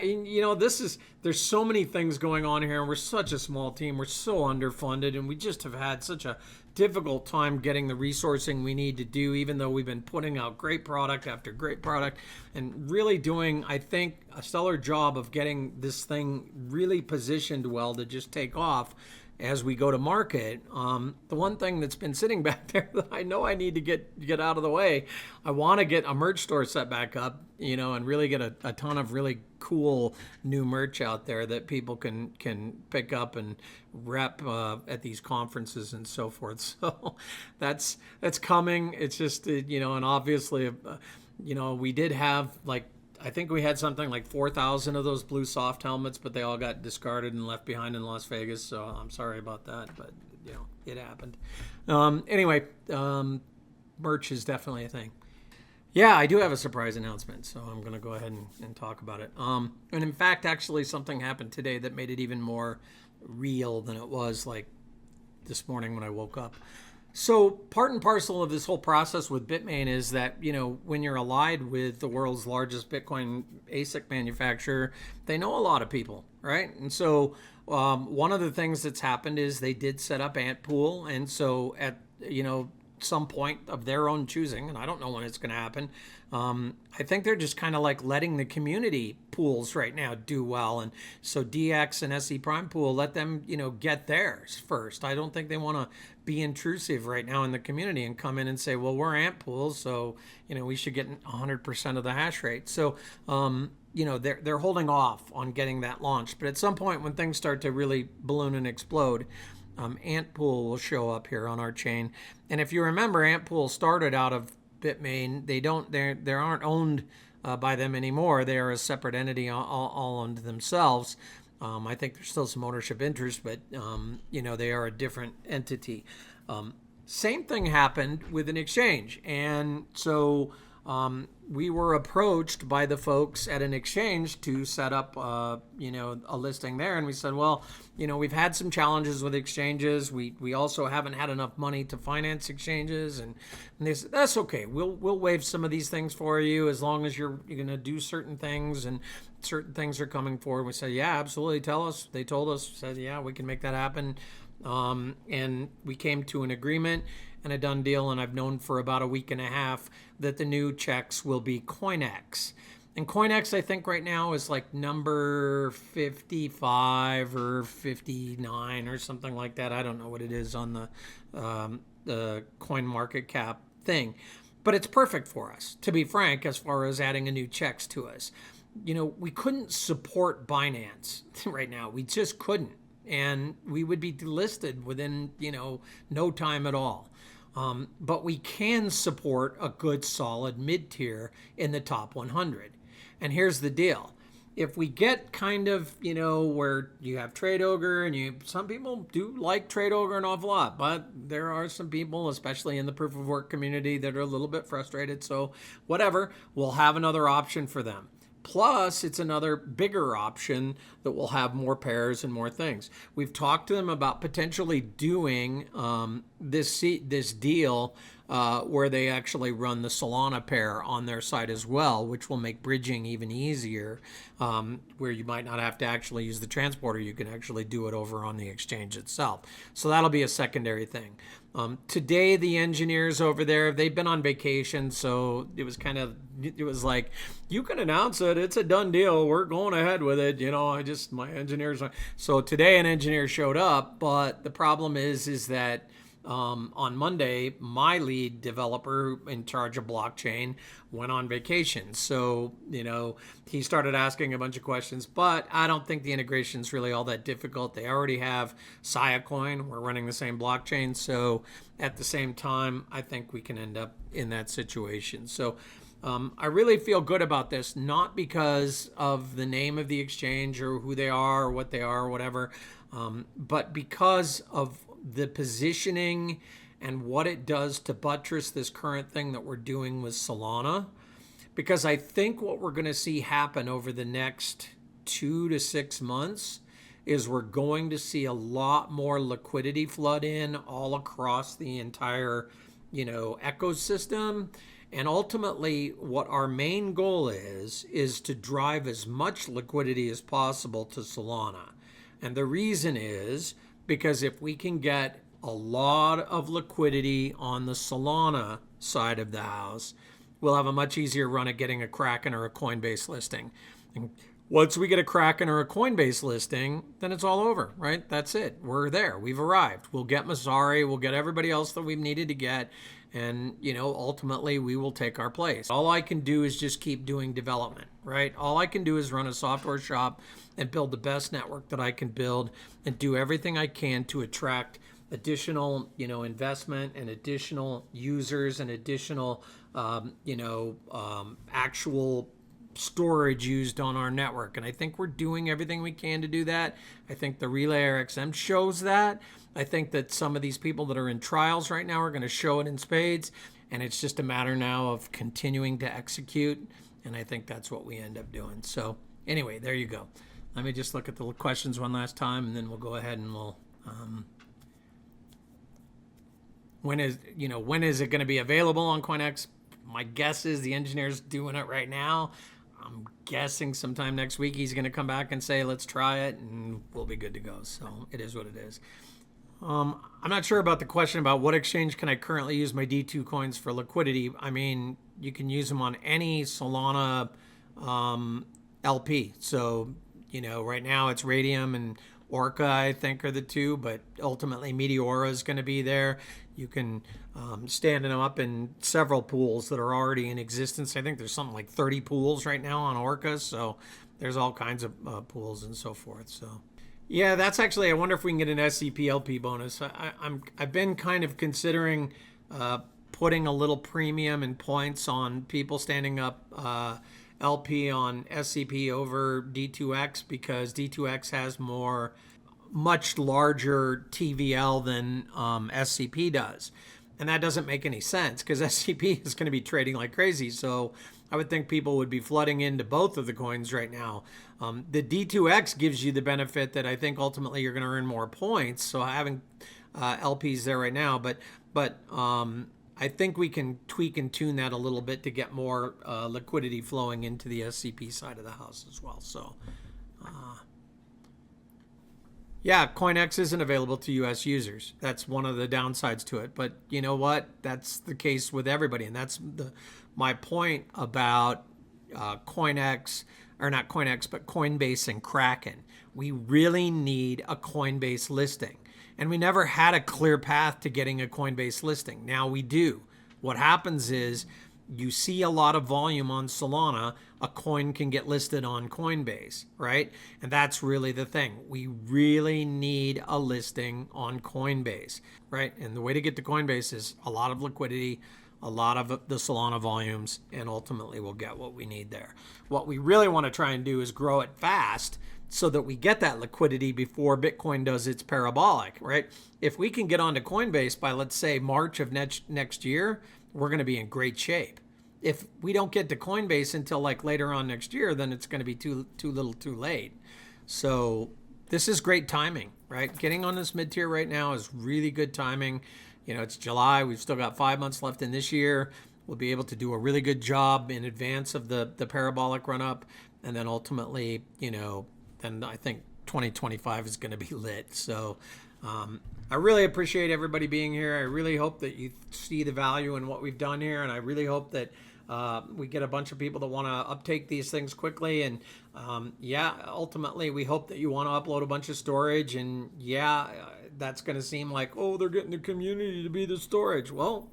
there's so many things going on here, and we're such a small team. We're so underfunded, and we just have had such a difficult time getting the resourcing we need to do, even though we've been putting out great product after great product and really doing, I think, a stellar job of getting this thing really positioned well to just take off as we go to market. The one thing that's been sitting back there that I know I need to get out of the way, I want to get a merch store set back up, and really get a ton of really cool new merch out there that people can pick up and rep at these conferences and so forth. So that's coming. It's just, and obviously, we did have I think we had something like 4,000 of those blue soft helmets, but they all got discarded and left behind in Las Vegas. So I'm sorry about that, but it happened. Anyway, merch is definitely a thing. Yeah, I do have a surprise announcement, so I'm going to go ahead and talk about it. And in fact, actually, something happened today that made it even more real than it was this morning when I woke up. So part and parcel of this whole process with Bitmain is that, when you're allied with the world's largest Bitcoin ASIC manufacturer, they know a lot of people, right? And so one of the things that's happened is they did set up Antpool. And so at, some point of their own choosing, and I don't know when it's going to happen, I think they're just kind of letting the community pools right now do well. And so DX and ScPrime pool, let them, get theirs first. I don't think they want to be intrusive right now in the community and come in and say, well, we're Antpool, so, we should get 100% of the hash rate. So, they're holding off on getting that launched. But at some point when things start to really balloon and explode, Antpool will show up here on our chain. And if you remember, Antpool started out of Bitmain. They aren't owned by them anymore. They are a separate entity all unto themselves. I think there's still some ownership interest, but they are a different entity. Same thing happened with an exchange. And so we were approached by the folks at an exchange to set up, a listing there. And we said, well, we've had some challenges with exchanges. We also haven't had enough money to finance exchanges. And they said, that's okay. We'll waive some of these things for you as long as you're going to do certain things and certain things are coming forward. We said, yeah, absolutely. Tell us. They told us, said, yeah, we can make that happen. And we came to an agreement. and a done deal, and I've known for about a week and a half that the new checks will be Coinex. And Coinex, I think right now is like number 55 or 59 or something like that. I don't know what it is on the coin market cap thing. But it's perfect for us, to be frank, as far as adding a new checks to us. We couldn't support Binance right now. We just couldn't. And we would be delisted within, no time at all. But we can support a good, solid mid-tier in the top 100. And here's the deal. If we get kind of, where you have Trade Ogre, and some people do like Trade Ogre an awful lot, but there are some people, especially in the proof of work community, that are a little bit frustrated. So whatever, we'll have another option for them. Plus, it's another bigger option that will have more pairs and more things. We've talked to them about potentially doing this deal where they actually run the Solana pair on their site as well, which will make bridging even easier, where you might not have to actually use the transporter. You can actually do it over on the exchange itself. So that'll be a secondary thing. Today, the engineers over there, they've been on vacation, so it was like, you can announce it. It's a done deal. We're going ahead with it. My engineers. So today an engineer showed up, but the problem is that on Monday, my lead developer in charge of blockchain went on vacation. So, he started asking a bunch of questions, but I don't think the integration is really all that difficult. They already have Siacoin. We're running the same blockchain. So at the same time, I think we can end up in that situation. So I really feel good about this, not because of the name of the exchange or who they are or what they are or whatever, but because of the positioning and what it does to buttress this current thing that we're doing with Solana. Because I think what we're going to see happen over the next 2 to 6 months is we're going to see a lot more liquidity flood in all across the entire, ecosystem. And ultimately, what our main goal is to drive as much liquidity as possible to Solana. And the reason is because if we can get a lot of liquidity on the Solana side of the house, we'll have a much easier run at getting a Kraken or a Coinbase listing. And once we get a Kraken or a Coinbase listing, then it's all over, right? That's it. We're there. We've arrived. We'll get Masari. We'll get everybody else that we've needed to get. And, ultimately we will take our place. All I can do is just keep doing development, right? All I can do is run a software shop and build the best network that I can build and do everything I can to attract additional, investment and additional users and additional, actual storage used on our network. And I think we're doing everything we can to do that. I think the RelayerXM shows that. I think that some of these people that are in trials right now are going to show it in spades. And it's just a matter now of continuing to execute. And I think that's what we end up doing. So anyway, there you go. Let me just look at the questions one last time, and then we'll go ahead and we'll... when is it going to be available on Coinex? My guess is the engineer's doing it right now. I'm guessing sometime next week he's going to come back and say, let's try it, and we'll be good to go. So it is what it is. I'm not sure about the question about what exchange can I currently use my D2 coins for liquidity. I mean, you can use them on any Solana LP. So, right now it's Radium and Orca, I think, are the two, but ultimately Meteora is going to be there. You can stand them up in several pools that are already in existence. I think there's something like 30 pools right now on Orca, so there's all kinds of pools and so forth. So, yeah, that's actually, I wonder if we can get an SCP bonus. I've been kind of considering putting a little premium and points on people standing up LP on SCP over D2X because D2X has much larger TVL than SCP does. And that doesn't make any sense because SCP is going to be trading like crazy. So I would think people would be flooding into both of the coins right now. The D2X gives you the benefit that I think ultimately you're going to earn more points. So having LPs there right now, but I think we can tweak and tune that a little bit to get more liquidity flowing into the SCP side of the house as well. So Yeah, Coinex isn't available to US users. That's one of the downsides to it. But you know what? That's the case with everybody. And that's my point about Coinex, or not Coinex, but Coinbase and Kraken. We really need a Coinbase listing. And we never had a clear path to getting a Coinbase listing. Now we do. What happens is you see a lot of volume on Solana, a coin can get listed on Coinbase, right? And that's really the thing. We really need a listing on Coinbase, right? And the way to get to Coinbase is a lot of liquidity, a lot of the Solana volumes, and ultimately we'll get what we need there. What we really want to try and do is grow it fast so that we get that liquidity before Bitcoin does its parabolic, right? If we can get onto Coinbase by, let's say, March of next year, we're going to be in great shape. If we don't get to Coinbase until like later on next year, then it's going to be too little too late. So this is great timing, right? Getting on this mid-tier right now is really good timing. You know, it's July. We've still got 5 months left in this year. We'll be able to do a really good job in advance of the parabolic run-up. And then ultimately, you know, then I think 2025 is going to be lit. So I really appreciate everybody being here. I really hope that you see the value in what we've done here. And I really hope that we get a bunch of people that want to uptake these things quickly. And yeah, ultimately, we hope that you want to upload a bunch of storage. And yeah, that's going to seem like, oh, they're getting the community to be the storage. Well,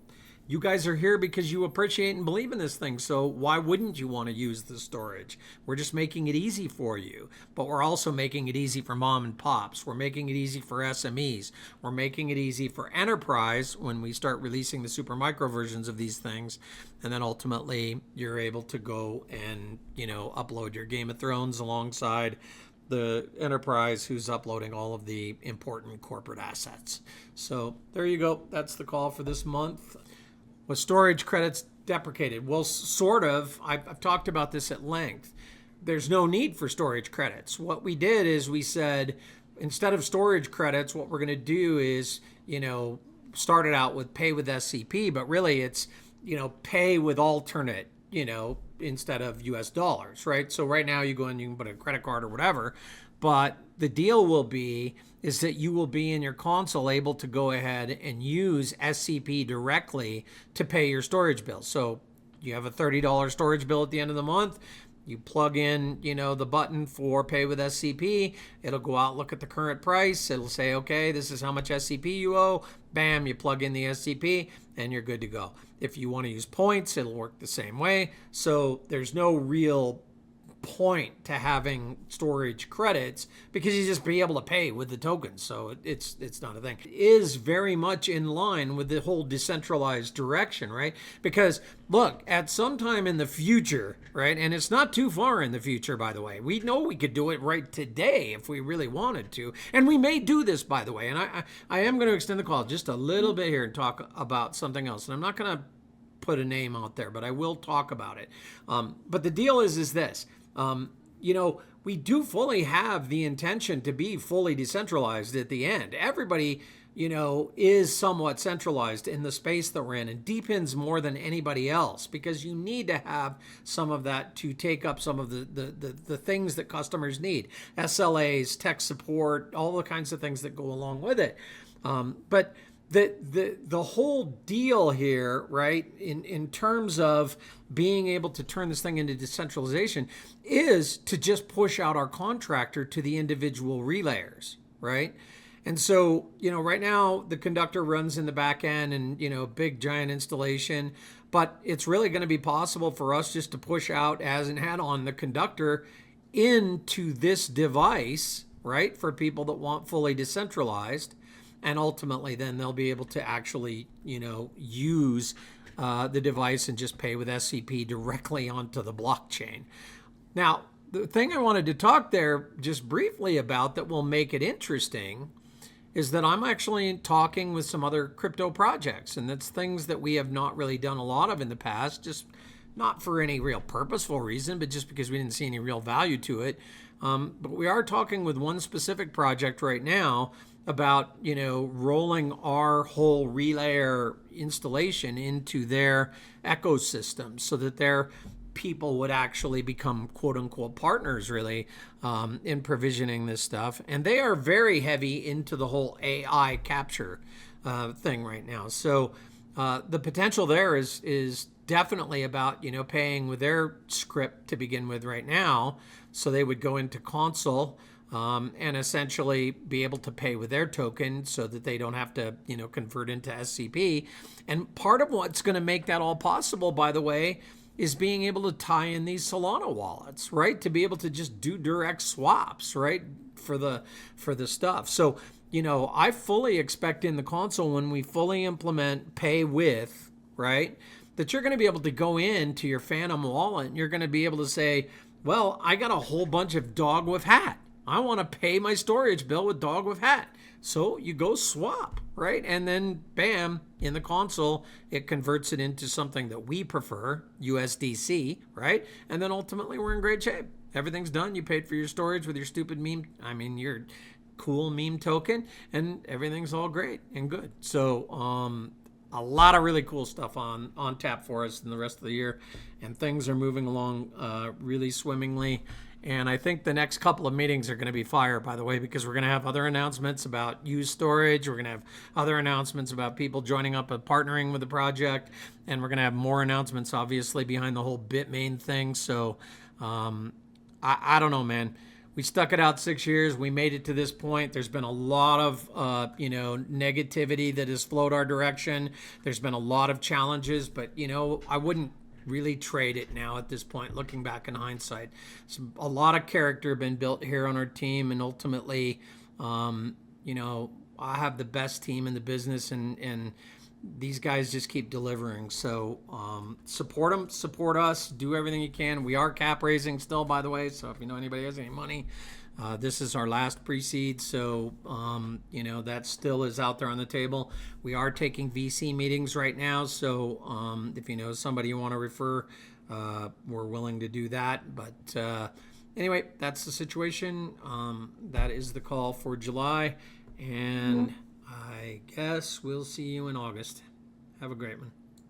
you guys are here because you appreciate and believe in this thing. So why wouldn't you want to use the storage? We're just making it easy for you, but we're also making it easy for mom and pops. We're making it easy for SMEs. We're making it easy for enterprise when we start releasing the super micro versions of these things. And then ultimately you're able to go and, you know, upload your Game of Thrones alongside the enterprise who's uploading all of the important corporate assets. So there you go. That's the call for this month. With storage credits deprecated? Well, sort of. I've talked about this at length. There's no need for storage credits. What we did is we said, instead of storage credits, what we're going to do is, you know, start it out with pay with SCP, but really it's, you know, pay with alternate, you know, instead of US dollars, right? So right now you go and you can put a credit card or whatever, but the deal will be is that you will be in your console able to go ahead and use SCP directly to pay your storage bill. So you have a $30 storage bill at the end of the month. You plug in, you know, the button for pay with SCP. It'll go out, look at the current price. It'll say, okay, this is how much SCP you owe. Bam, you plug in the SCP and you're good to go. If you want to use points, it'll work the same way. So there's no real point to having storage credits because you just be able to pay with the tokens. So it's not a thing. It is very much in line with the whole decentralized direction, right? Because look, at some time in the future, right? And it's not too far in the future, by the way. We know we could do it right today if we really wanted to. And we may do this, by the way. And I am going to extend the call just a little bit here and talk about something else. And I'm not going to put a name out there, but I will talk about it. But the deal is this. You know, we do fully have the intention to be fully decentralized at the end. Everybody, you know, is somewhat centralized in the space that we're in and depends more than anybody else because you need to have some of that to take up some of the things that customers need. SLAs, tech support, all the kinds of things that go along with it. But the whole deal here, right, in terms of being able to turn this thing into decentralization is to just push out our contractor to the individual relayers, right? And so, you know, right now the conductor runs in the back end and, you know, big giant installation, but it's really going to be possible for us just to push out as an add-on the conductor into this device, right, for people that want fully decentralized. And ultimately, then they'll be able to actually, you know, use the device and just pay with SCP directly onto the blockchain. Now, the thing I wanted to talk there just briefly about that will make it interesting is that I'm actually talking with some other crypto projects. And that's things that we have not really done a lot of in the past, just not for any real purposeful reason, but just because we didn't see any real value to it. But we are talking with one specific project right now about, you know, rolling our whole Relayer installation into their ecosystem so that they're people would actually become quote unquote partners really in provisioning this stuff. And they are very heavy into the whole AI capture thing right now. So the potential there is definitely about, paying with their script to begin with right now. So they would go into console and essentially be able to pay with their token so that they don't have to, convert into SCP. And part of what's going to make that all possible, by the way, is being able to tie in these Solana wallets, right? To be able to just do direct swaps, right? For the stuff. So, I fully expect in the console when we fully implement pay with, right? That you're going to be able to go into your Phantom wallet and you're going to be able to say, well, I got a whole bunch of dog with hat. I want to pay my storage bill with dog with hat. So you go swap, right? And then bam, in the console, it converts it into something that we prefer, USDC, right? And then ultimately we're in great shape. Everything's done. You paid for your storage with your stupid meme. Your cool meme token, and everything's all great and good. So a lot of really cool stuff on tap for us in the rest of the year, and things are moving along really swimmingly. And I think the next couple of meetings are going to be fire, by the way, because we're going to have other announcements about used storage. We're going to have other announcements about people joining up and partnering with the project. And we're going to have more announcements, obviously, behind the whole Bitmain thing. So I don't know, man. We stuck it out 6 years. We made it to this point. There's been a lot of, negativity that has flowed our direction. There's been a lot of challenges, but, I wouldn't really trade it now at this point, looking back in hindsight. So a lot of character been built here on our team, and ultimately, I have the best team in the business, and these guys just keep delivering. So support them, support us, do everything you can. We are cap raising still, by the way, so if anybody has any money, this is our last pre-seed, so that still is out there on the table. We are taking VC meetings right now, so if you know somebody you want to refer, we're willing to do that. But anyway, that's the situation. That is the call for July, and I guess we'll see you in August. Have a great one.